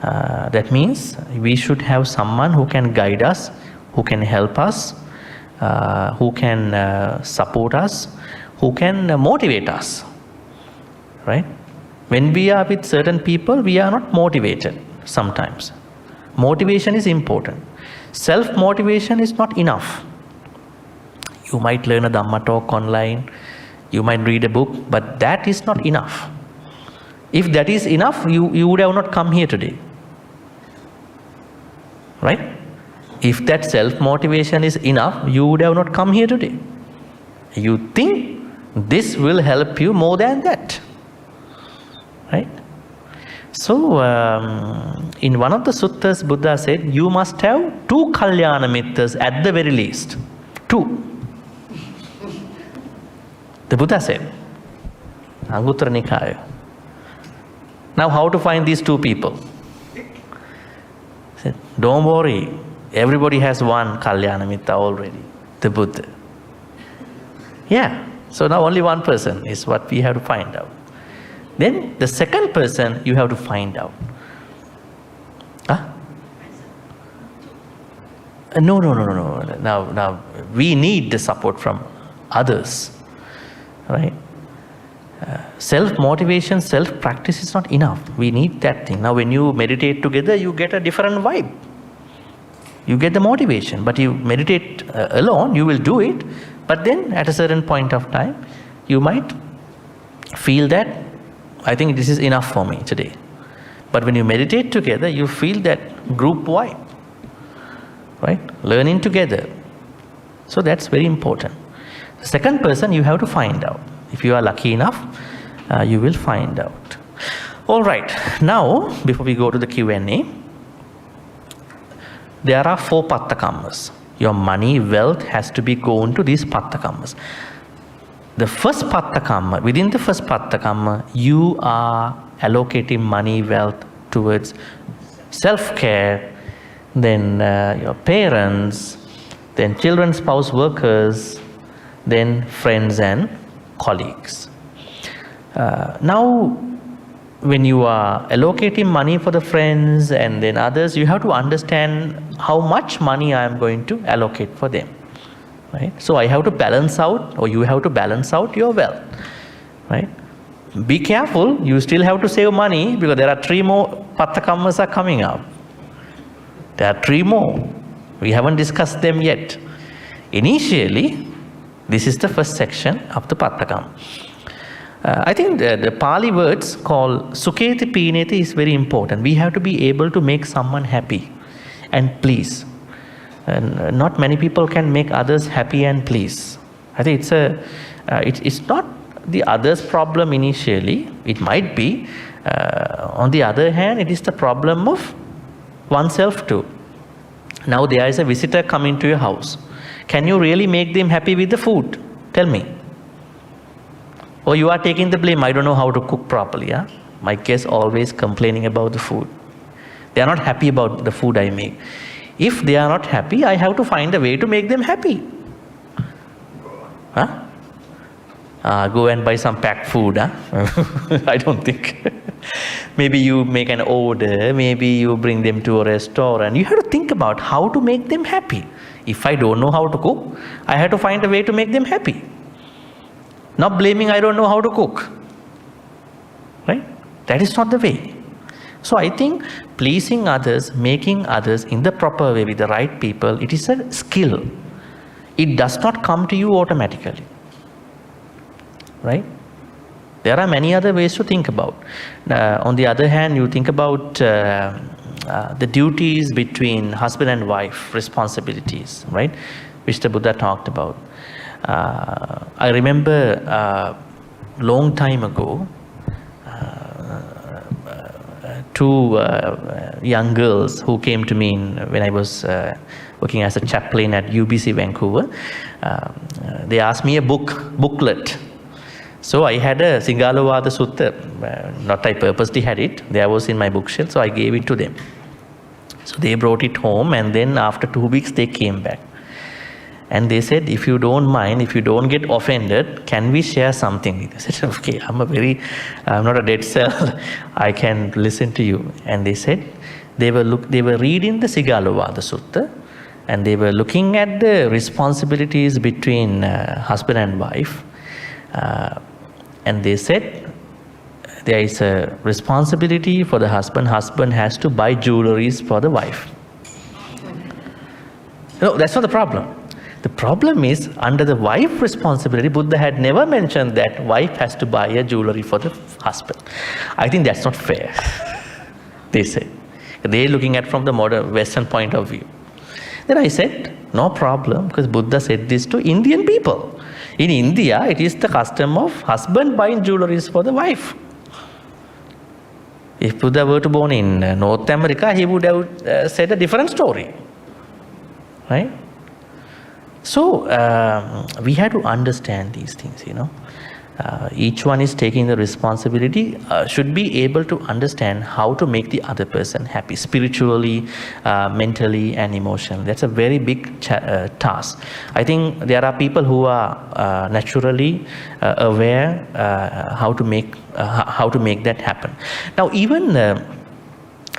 That means we should have someone who can guide us, who can help us, who can support us, who can motivate us. Right? When we are with certain people, we are not motivated sometimes. Motivation is important. Self-motivation is not enough. You might learn a Dhamma talk online, you might read a book, but that is not enough. If that is enough, you would have not come here today. Right? If that self-motivation is enough, you would have not come here today. You think this will help you more than that. Right? So, in one of the suttas, Buddha said, you must have 2 Kalyana Mittas at the very least. 2. The Buddha said, Anguttara Nikaya. Now, how to find these 2 people? He said, don't worry, everybody has 1 Kalyana Mitta already, the Buddha. Yeah, so now only 1 person is what we have to find out. Then the second person you have to find out. No. Now we need the support from others. Right? Self-motivation, self-practice is not enough. We need that thing. Now when you meditate together, you get a different vibe. You get the motivation. But you meditate alone, you will do it. But then at a certain point of time, you might feel that, I think this is enough for me today. But when you meditate together, you feel that group vibe. Right? Learning together. So that's very important. The second person you have to find out. If you are lucky enough, you will find out. All right. Now, before we go to the Q&A, there are 4 Pattakammas. Your money, wealth has to be going to these Pattakammas. The first Pattakamma, within the first Pattakamma, you are allocating money, wealth towards self-care, then your parents, then children, spouse, workers, then friends and colleagues. Now, when you are allocating money for the friends and then others, you have to understand how much money I am going to allocate for them. Right? So I have to balance out, or you have to balance out your wealth. Right? Be careful, you still have to save money, because there are 3 more Pattakammas are coming up. There are 3 more. We haven't discussed them yet. Initially, this is the first section of the Pattakama. I think the Pali words called Sukheti Pineti is very important. We have to be able to make someone happy and please. And not many people can make others happy and pleased. I think it's not the other's problem initially. It might be. On the other hand, it is the problem of oneself too. Now there is a visitor coming to your house. Can you really make them happy with the food? Tell me. Or you are taking the blame, I don't know how to cook properly. Huh? My guests always complaining about the food. They are not happy about the food I make. If they are not happy, I have to find a way to make them happy. Huh? Go and buy some packed food. Huh? I don't think. Maybe you make an order, maybe you bring them to a restaurant. You have to think about how to make them happy. If I don't know how to cook, I have to find a way to make them happy. Not blaming I don't know how to cook. Right? That is not the way. So I think pleasing others, making others in the proper way with the right people, it is a skill. It does not come to you automatically. Right? There are many other ways to think about. On the other hand, you think about the duties between husband and wife, responsibilities, right? Which the Buddha talked about. I remember long time ago, two young girls who came to me when I was working as a chaplain at UBC Vancouver. They asked me a booklet. So I had a Singalovada Sutta, not I purposely had it, there was in my bookshelf, so I gave it to them. So they brought it home, and then after 2 weeks they came back. And they said, if you don't mind, if you don't get offended, can we share something? I said, okay, I'm not a dead cell, I can listen to you. And they said, they were reading the Singalovada Sutta, and they were looking at the responsibilities between husband and wife. And they said, there is a responsibility for the husband. Husband has to buy jewelries for the wife. No, that's not the problem. The problem is, under the wife responsibility, Buddha had never mentioned that wife has to buy a jewelry for the husband. I think that's not fair, they say. They're looking at from the modern Western point of view. Then I said, no problem, because Buddha said this to Indian people. In India, it is the custom of husband buying jewelries for the wife. If Buddha were to born in North America, he would have said a different story. Right? So, we have to understand these things, you know. Each one is taking the responsibility, should be able to understand how to make the other person happy, spiritually, mentally, and emotionally. That's a very big task. I think there are people who are naturally aware how to make that happen. Now, even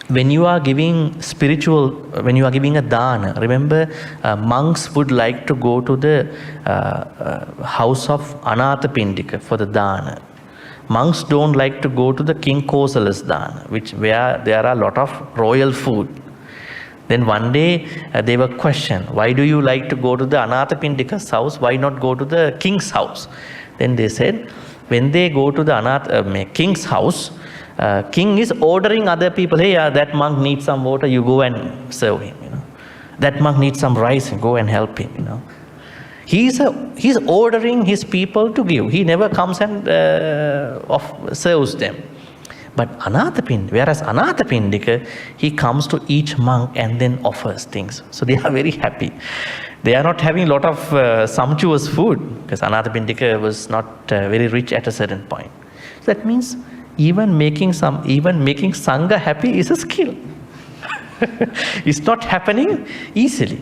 when you are giving when you are giving a dana, remember monks would like to go to the house of Anathapindika for the dana. Monks don't like to go to the King Kosala's dana, where there are a lot of royal food. Then one day they were questioned, why do you like to go to the Anathapindika's house, why not go to the king's house? Then they said, when they go to the king's house, king is ordering other people, hey, that monk needs some water, you go and serve him. You know, that monk needs some rice, and go and help him. You know, he's ordering his people to give. He never comes and serves them. But whereas Anathapindika, he comes to each monk and then offers things. So they are very happy. They are not having a lot of sumptuous food, because Anathapindika was not very rich at a certain point. So that means even making Sangha happy is a skill. It's not happening easily.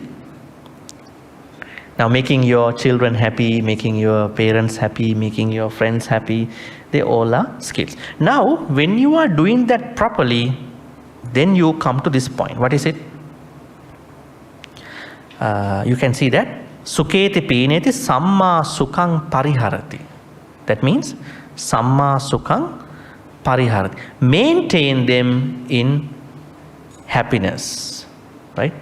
Now, making your children happy, making your parents happy, making your friends happy, they all are skills. Now, when you are doing that properly, then you come to this point. What is it? You can see that. Suketi pineti samma sukhang pariharati. That means samma sukhang pariharati. Maintain them in happiness. Right?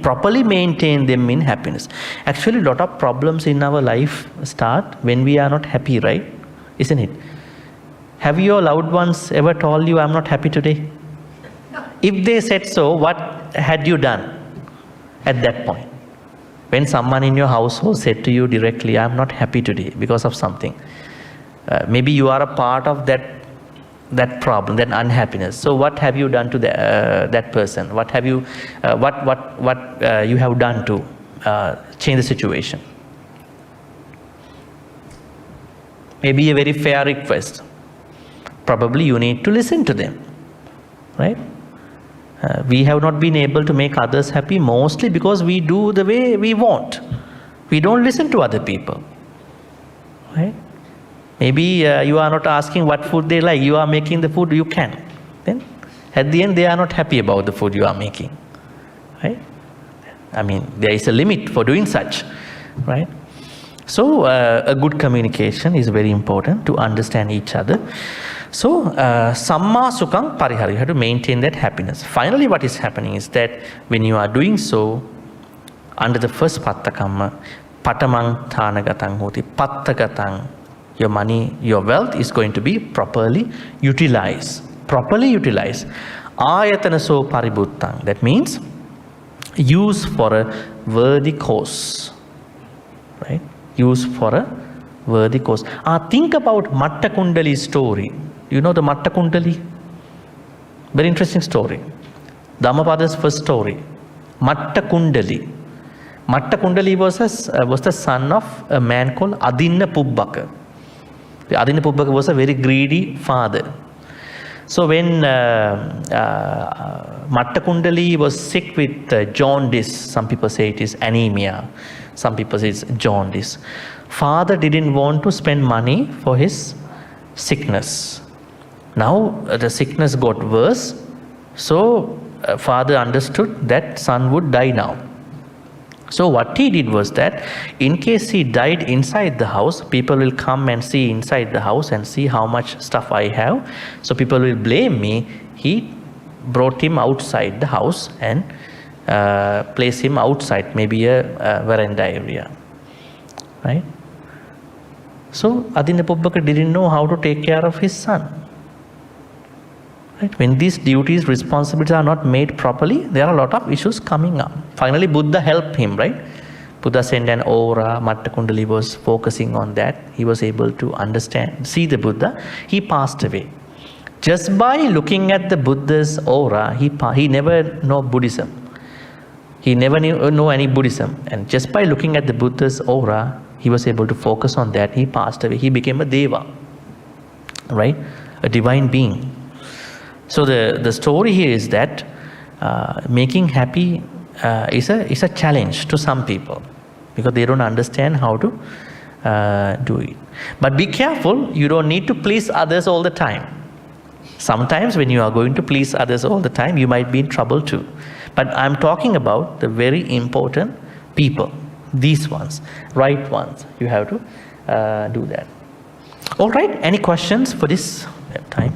Properly maintain them in happiness. Actually, a lot of problems in our life start when we are not happy, right? Isn't it? Have your loved ones ever told you, I'm not happy today? If they said so, what had you done? at that point. When someone in your household said to you directly, I'm not happy today because of something. Maybe you are a part of that problem, that unhappiness. So what have you done to that person? What have you, you have done to change the situation? Maybe a very fair request. Probably you need to listen to them, right? We have not been able to make others happy mostly because we do the way we want. We don't listen to other people, right? Maybe you are not asking what food they like. You are making the food you can. Then at the end they are not happy about the food you are making, right? I mean, there is a limit for doing such, right? So a good communication is very important to understand each other. So samma sukhang parihara, you have to maintain that happiness. Finally, what is happening is that when you are doing so, under the first pattakamma, patamang thanagatang hoti, pattagatang, your money, your wealth is going to be properly utilized. Ayatanaso paributtang, that means use for a worthy cause, right? Use for a worthy cause. Think about Matta Kundali's story. You know the Matta Kundali? Very interesting story. Dhammapada's first story. Matta Kundali. Matta Kundali was the son of a man called Adinna Pubbaka. The Adinna Pubbaka was a very greedy father. So when Matta Kundali was sick with jaundice, some people say it is anemia, some people say it's jaundice. Father didn't want to spend money for his sickness. Now the sickness got worse, so father understood that son would die now. So what he did was that in case he died inside the house, people will come and see inside the house and see how much stuff I have. So people will blame me. He brought him outside the house and placed him outside, maybe a veranda area, right? So Adinna Pubbaka didn't know how to take care of his son. Right? When these duties, responsibilities are not made properly, there are a lot of issues coming up. Finally, Buddha helped him, right? Buddha sent an aura. Matta Kundali was focusing on that. He was able to understand, see the Buddha. He passed away. Just by looking at the Buddha's aura, he never know Buddhism. He never know any Buddhism. And just by looking at the Buddha's aura, he was able to focus on that. He passed away. He became a deva, right? A divine being. So the story here is that making happy is a challenge to some people because they don't understand how to do it. But be careful, you don't need to please others all the time. Sometimes when you are going to please others all the time, you might be in trouble too. But I'm talking about the very important people, these ones, right ones. You have to do that. All right, any questions for this time?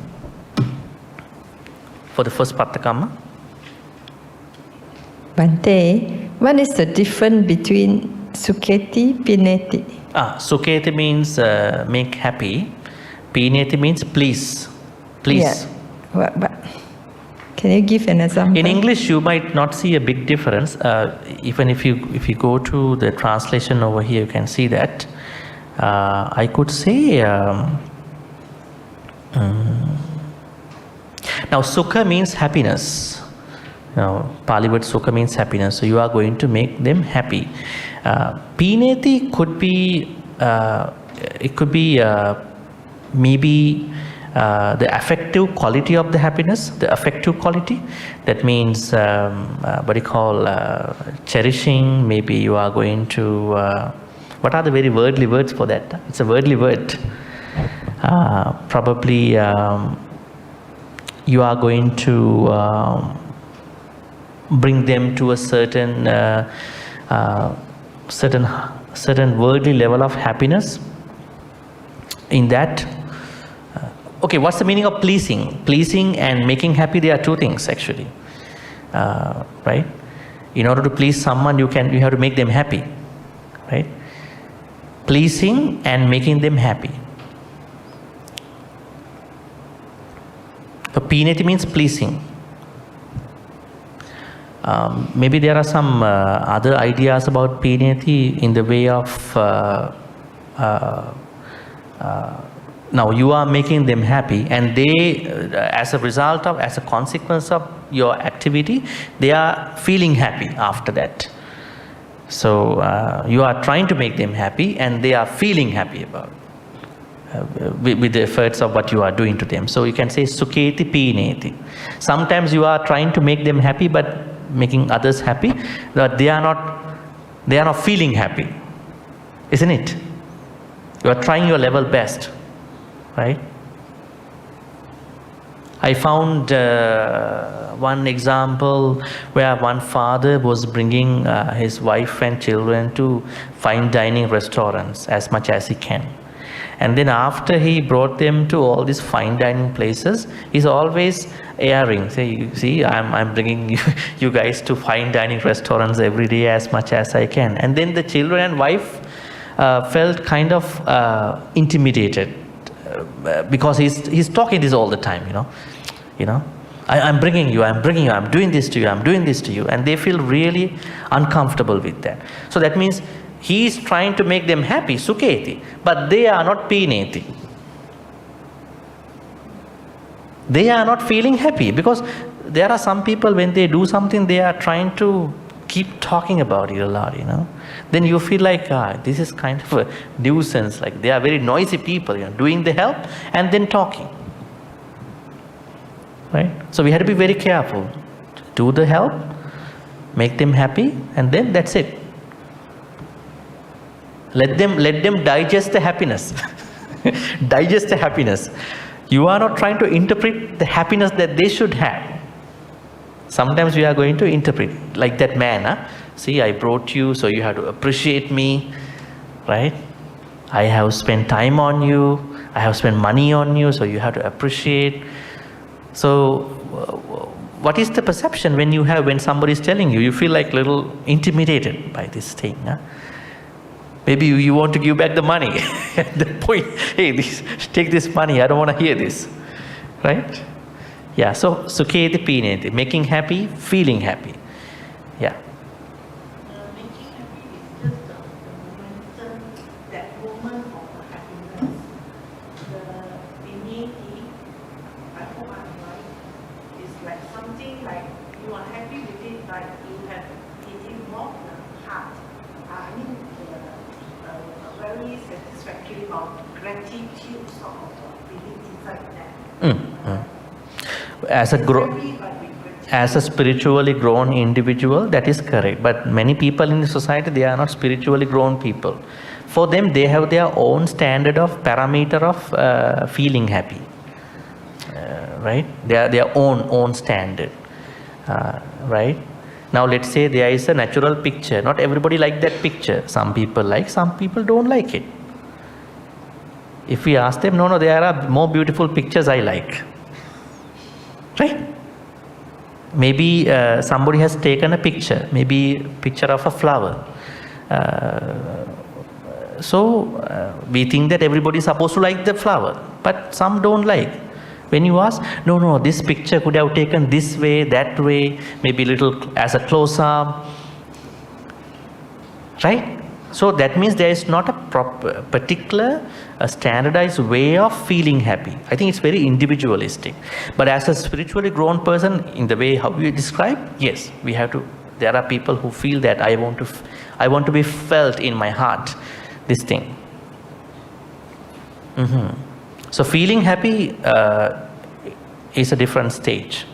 For the first Pattakamma? Bhante, what is the difference between Sukheti, Pineti? Sukheti means make happy. Pineti means please. Please. Yeah. But can you give an example? In English, you might not see a big difference. Even if you go to the translation over here, you can see that. I could say. Now, sukha means happiness. Pali word sukha means happiness. So you are going to make them happy. Pineti could be, it could be maybe the affective quality of the happiness, the affective quality. That means what you call cherishing. Maybe you are going to, what are the very worldly words for that? It's a worldly word. Probably you are going to bring them to a certain worldly level of happiness. In that, okay, what's the meaning of pleasing? Pleasing and making happy, they are two things actually, right? In order to please someone, you have to make them happy, right? Pleasing and making them happy. So Pineti means pleasing. Maybe there are some other ideas about Pineti in the way of now you are making them happy, and they, as a result of, as a consequence of your activity, they are feeling happy after that. So you are trying to make them happy, and they are feeling happy about with the efforts of what you are doing to them. So you can say Sukheti Pineti. Sometimes you are trying to make them happy, but making others happy, but they are not feeling happy, isn't it? You are trying your level best, right? I found one example where one father was bringing his wife and children to fine dining restaurants as much as he can. And then after he brought them to all these fine dining places, he's always airing, say, you see, I'm bringing you guys to fine dining restaurants every day as much as I can. And then the children and wife felt kind of intimidated because he's talking this all the time, you know, I'm bringing you, I'm doing this to you, I'm doing this to you, and they feel really uncomfortable with that. So that means he is trying to make them happy, Sukheti, but they are not Pineti. They are not feeling happy, because there are some people, when they do something, they are trying to keep talking about it a lot, Then you feel like, this is kind of a nuisance, like they are very noisy people, doing the help and then talking. Right? So we have to be very careful. Do the help, make them happy, and then that's it. Let them digest the happiness. Digest the happiness. You are not trying to interpret the happiness that they should have. Sometimes we are going to interpret like that man. See, I brought you, so you have to appreciate me, right? I have spent time on you. I have spent money on you, so you have to appreciate. So, what is the perception when somebody is telling you? You feel like a little intimidated by this thing. Maybe you want to give back the money. At that point, hey, take this money. I don't want to hear this, right? Yeah. So Sukheti Pineti, making happy, feeling happy. Yeah. Making happy is just the momentum, that moment of happiness. The Pineti, I hope I'm right, is like something like you are happy with it, like you have it involved the heart. I mean, very satisfactory of gratitude sort of feeling inside that. As a spiritually grown individual, that is correct. But many people in the society, they are not spiritually grown people. For them, they have their own standard of parameter of feeling happy. Right? They are their own standard. Right? Now let's say there is a natural picture. Not everybody like that picture. Some people like, some people don't like it. If we ask them, no, there are more beautiful pictures I like. Right? Maybe somebody has taken a picture, maybe a picture of a flower. So we think that everybody is supposed to like the flower, but some don't like. When you ask, no, this picture could have taken this way, that way, maybe little as a close-up, right? So that means there is not a particular standardized way of feeling happy. I think it's very individualistic. But as a spiritually grown person, in the way how you describe, yes, we have to. There are people who feel that I want to be felt in my heart, this thing. So feeling happy is a different stage.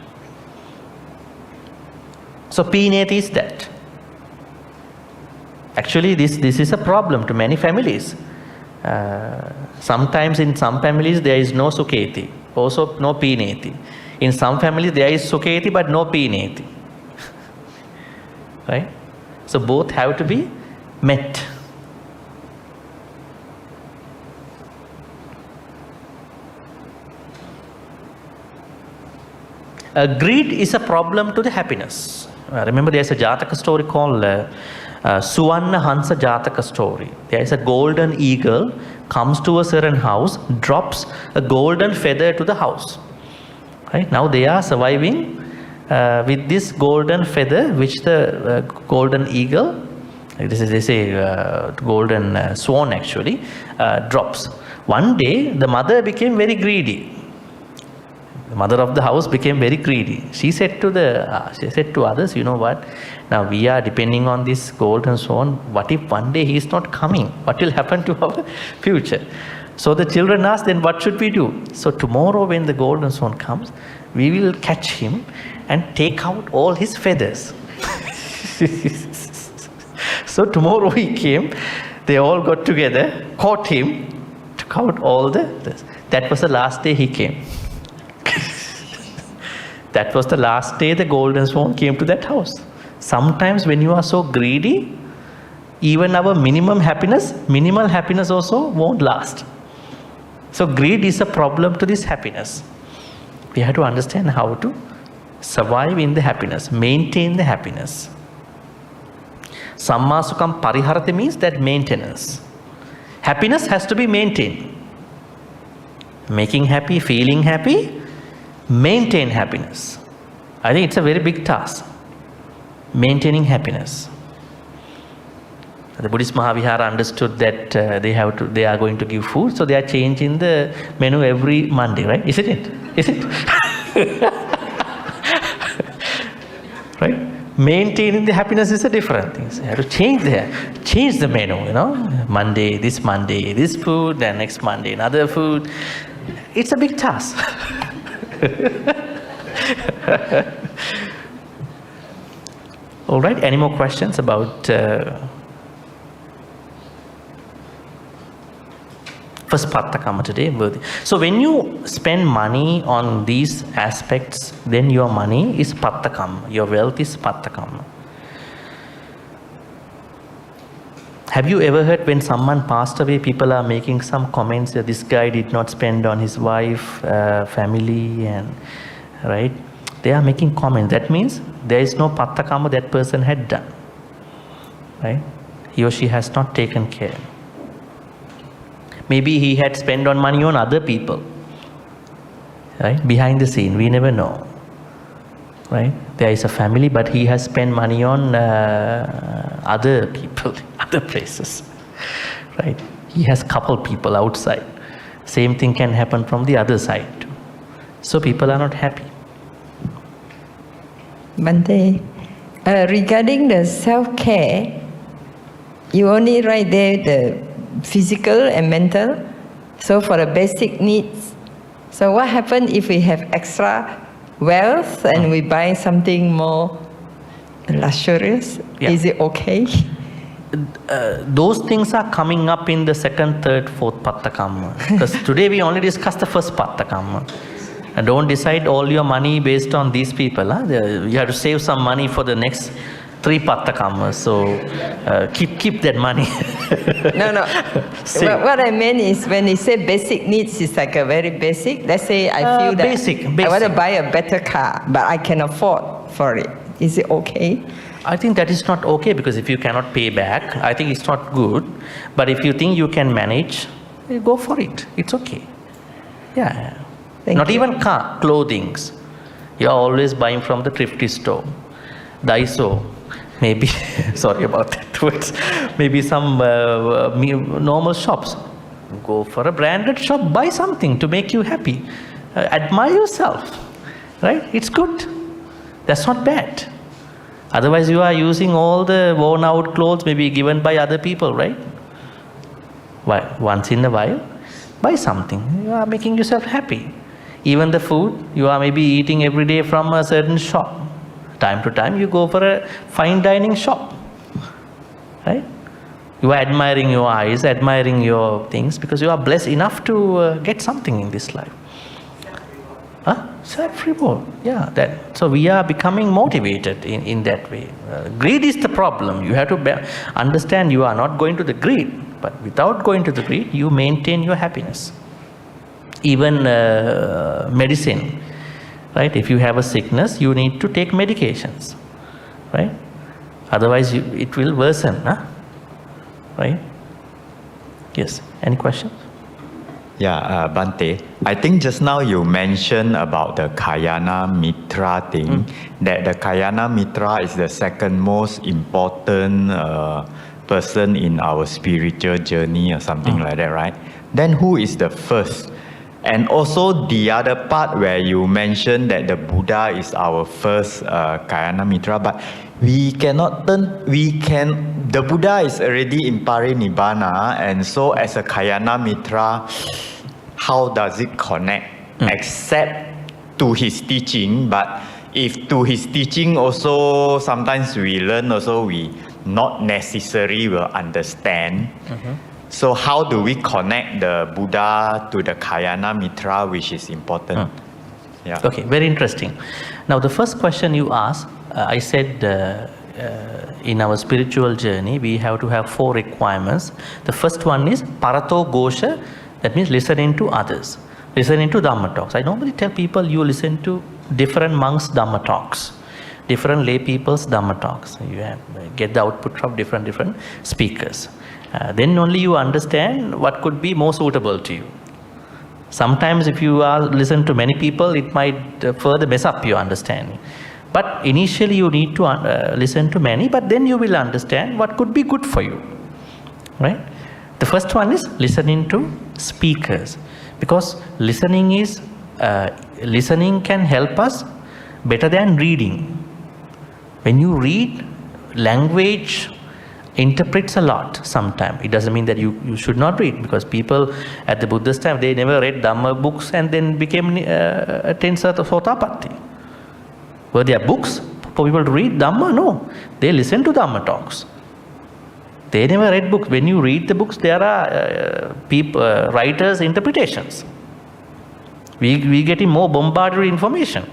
So Pineti is that. Actually, this is a problem to many families. Sometimes in some families there is no Sukheti, also no Pineti. In some families there is Sukheti but no Pineti. Right? So both have to be met. Greed is a problem to the happiness. Remember, there is a Jataka story called Suvanna Hansa Jataka story. There is a golden eagle comes to a certain house, drops a golden feather to the house. Right? Now they are surviving with this golden feather, which the golden eagle, this is, they say, golden swan actually, drops. One day, the mother became very greedy. The mother of the house became very greedy. She said to others, you know what? Now we are depending on this golden swan. What if one day he is not coming? What will happen to our future? So the children asked, then what should we do? So tomorrow when the golden swan comes, we will catch him and take out all his feathers. So tomorrow he came, they all got together, caught him, took out all this. That was the last day he came. That was the last day the golden swan came to that house. Sometimes when you are so greedy, even our minimal happiness also won't last. So greed is a problem to this happiness. We have to understand how to survive in the happiness, maintain the happiness. Samma sukham pariharati means that maintenance. Happiness has to be maintained. Making happy, feeling happy, maintain happiness. I think it's a very big task. Maintaining happiness. The Buddhist Maha Vihara understood that they are going to give food, so they are changing the menu every Monday, right? Isn't it? Is it? Right? Maintaining the happiness is a different thing. So you have to change the menu, you know. Monday, this food, then next Monday, another food. It's a big task. All right, any more questions about first Pattakama today? So when you spend money on these aspects, then your money is Pattakama, your wealth is Pattakama. Have you ever heard when someone passed away, people are making some comments that this guy did not spend on his wife, family, and right? They are making comments. That means there is no Pattakama that person had done. Right? He or she has not taken care. Maybe he had spent on money on other people. Right? Behind the scene, we never know. Right? There is a family, but he has spent money on other people, other places. Right? He has couple people outside. Same thing can happen from the other side too. So people are not happy. Bhante, regarding the self-care, you only write there the physical and mental. So for the basic needs, so what happens if we have extra wealth and we buy something more luxurious? Yeah. Is it okay? Those things are coming up in the second, third, fourth Pattakama. Because today we only discussed the first Pattakama. And don't decide all your money based on these people. Huh? You have to save some money for the next 3 Pattakamas. So keep that money. No. What I meant is when you say basic needs, it's like a very basic. Let's say I feel that basic. I want to buy a better car, but I can afford for it. Is it okay? I think that is not okay, because if you cannot pay back, I think it's not good. But if you think you can manage, go for it. It's okay. Yeah. Not even car, clothings. You are always buying from the thrifty store, Daiso, maybe. Sorry about that words. Maybe some normal shops. Go for a branded shop. Buy something to make you happy. Admire yourself, right? It's good. That's not bad. Otherwise, you are using all the worn-out clothes, maybe given by other people, right? Once in a while, buy something. You are making yourself happy. Even the food, you are maybe eating every day from a certain shop. Time to time, you go for a fine dining shop. Right? You are admiring your eyes, admiring your things, because you are blessed enough to get something in this life. Self-reward. Yeah. So we are becoming motivated in that way. Greed is the problem. You have to understand you are not going to the greed, but without going to the greed, you maintain your happiness. Even medicine, right? If you have a sickness, you need to take medications, right? Otherwise, it will worsen, huh? Right? Yes. Any questions? Yeah, Bhante, I think just now you mentioned about the Kalyana Mitra thing, that the Kalyana Mitra is the second most important person in our spiritual journey or something like that, right? Then who is the first? And also the other part where you mentioned that the Buddha is our first Kalyana Mitra, but the Buddha is already in Parinibbana, and so as a Kalyana Mitra, how does it connect? Except to his teaching, but if to his teaching also sometimes we learn also we not necessarily will understand. So how do we connect the Buddha to the Kalyana Mitra, which is important? Yeah. Okay, very interesting. Now the first question you asked, I said in our spiritual journey we have to have 4 requirements. The first one is Parato Gosha, that means listening to others, listening to Dhamma talks. I normally tell people you listen to different monks' Dhamma talks, different lay people's Dhamma talks. You get the output of different speakers. Then only you understand what could be more suitable to you. Sometimes if you listen to many people, it might further mess up your understanding. But initially you need to listen to many, but then you will understand what could be good for you. Right? The first one is listening to speakers, because listening can help us better than reading. When you read, language interprets a lot sometimes. It doesn't mean that you should not read, because people at the Buddhist time, they never read Dhamma books and then became attained Sotapatti. Were there books for people to read Dhamma? No. They listen to Dhamma talks. They never read books. When you read the books, there are writers' interpretations. We getting more bombarded information.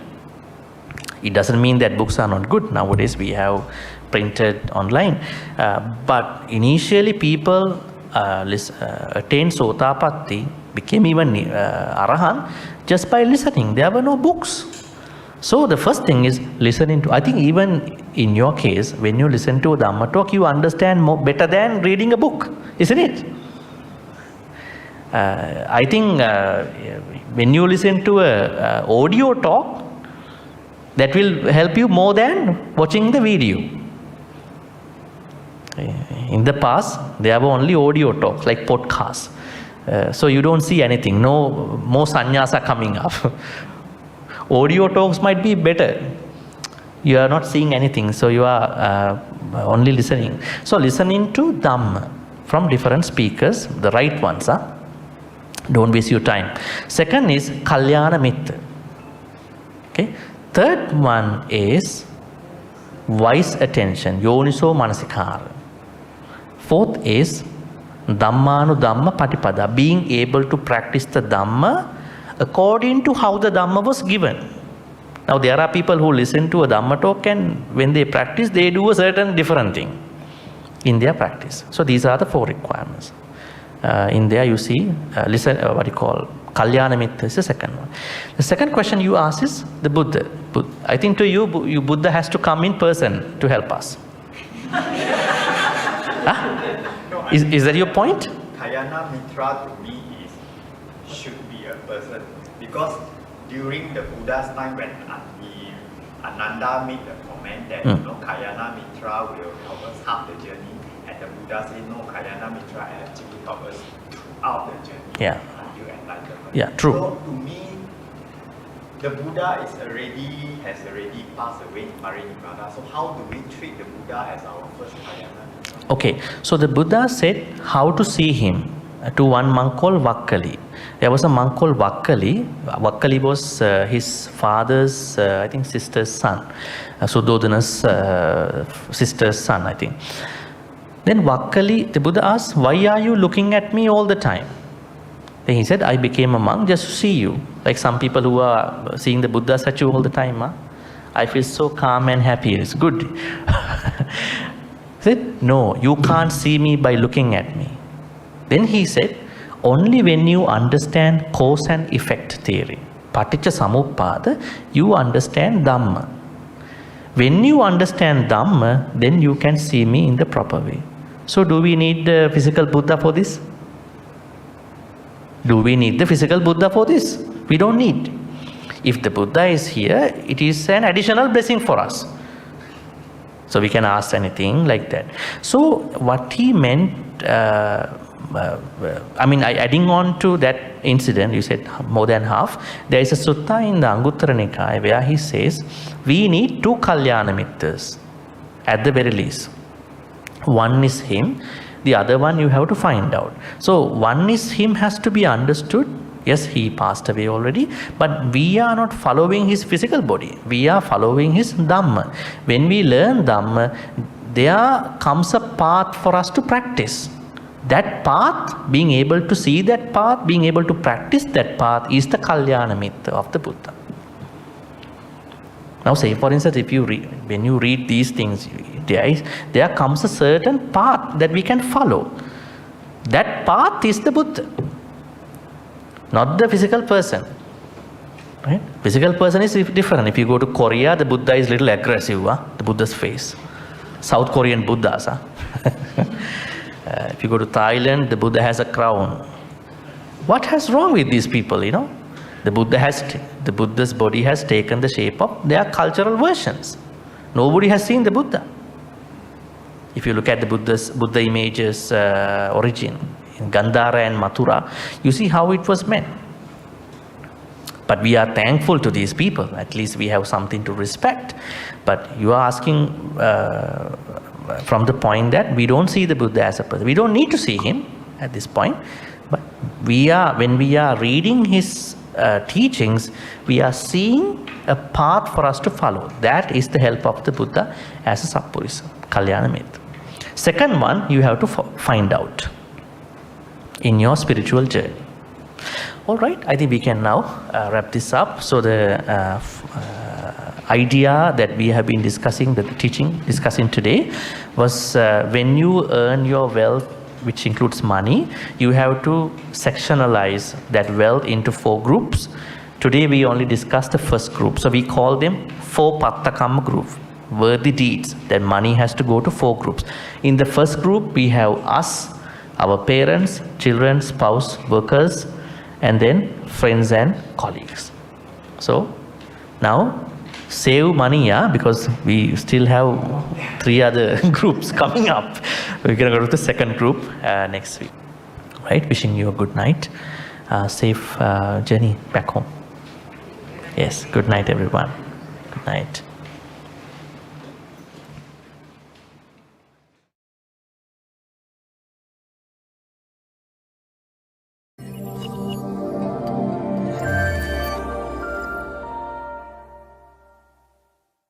It doesn't mean that books are not good. Nowadays we have printed online. But initially people attained Sotapatti, became even Arahant just by listening. There were no books. So the first thing is listening to. I think even in your case, when you listen to a Dhamma talk, you understand more better than reading a book, isn't it? I think when you listen to a audio talk, that will help you more than watching the video. In the past, there were only audio talks like podcasts. So you don't see anything. No more sannyas are coming up. Audio talks might be better. You are not seeing anything, so you are only listening. So listening to Dhamma from different speakers, the right ones. Don't waste your time. Second is Kalyana Mitra. Okay. Third one is wise attention, Yoniso Manasikara. Fourth is Dhammanu Dhamma Patipada, being able to practice the Dhamma according to how the Dhamma was given. Now there are people who listen to a Dhamma talk and when they practice, they do a certain different thing in their practice. So these are the 4 requirements. In there you see, Kalyana Mitra is the second one. The second question you ask is the Buddha. I think to you, Buddha has to come in person to help us. Is that your point? Kalyana Mitra to me should be a person, because during the Buddha's time when Ananda made the comment that Kalyana Mitra will help us half the journey, and the Buddha said no, Kalyana Mitra actually help us throughout the journey until enlightenment. Yeah, true. So to me, the Buddha has already passed away in Parinibbana. So how do we treat the Buddha as our first Kalyana Mitra? Okay, so the Buddha said how to see him to one monk called Vakkali. There was a monk called Vakkali. Vakkali was his father's, I think, sister's son. Suddhodana's sister's son, I think. Then Vakkali, the Buddha asked, why are you looking at me all the time? Then he said, I became a monk just to see you. Like some people who are seeing the Buddha statue all the time. I feel so calm and happy. It's good. He said, no, you can't see me by looking at me. Then he said, only when you understand cause and effect theory, Paticca Samuppada, you understand Dhamma. When you understand Dhamma, then you can see me in the proper way. So do we need the physical Buddha for this? Do we need the physical Buddha for this? We don't need. If the Buddha is here, it is an additional blessing for us. So we can ask anything like that. So what he meant, adding on to that incident, you said more than half, there is a sutta in the Anguttara Nikaya where he says, we need 2 Kalyana Mittas at the very least. One is him, the other one you have to find out. So one is him has to be understood. Yes, he passed away already, but we are not following his physical body. We are following his Dhamma. When we learn Dhamma, there comes a path for us to practice. That path, being able to see that path, being able to practice that path is the Kalyana Mitta of the Buddha. Now say for instance, when you read these things, there comes a certain path that we can follow. That path is the Buddha, not the physical person. Right? Physical person is different. If you go to Korea, the Buddha is a little aggressive, the Buddha's face. South Korean Buddhas. If you go to Thailand, the Buddha has a crown. What is wrong with these people, The Buddha's body has taken the shape of their cultural versions. Nobody has seen the Buddha. If you look at the Buddha images origin in Gandhara and Mathura, you see how it was meant. But we are thankful to these people. At least we have something to respect. But you are asking from the point that we don't see the Buddha as a person. We don't need to see him at this point. But when we are reading his teachings, we are seeing a path for us to follow. That is the help of the Buddha as a Sappurisa, Kalyana Mitta. Second one, you have to find out in your spiritual journey. All right, I think we can now wrap this up. So the idea that we have been discussing today was when you earn your wealth, which includes money, you have to sectionalize that wealth into 4 groups. Today we only discussed the first group. So we call them 4 Pattakamma groups, worthy deeds. That money has to go to 4 groups. In the first group, we have us, our parents, children, spouse, workers, and then friends and colleagues. So now save money, because we still have 3 other groups coming up. We're going to go to the second group next week. Right? Wishing you a good night. Safe journey back home. Yes, good night everyone. Good night.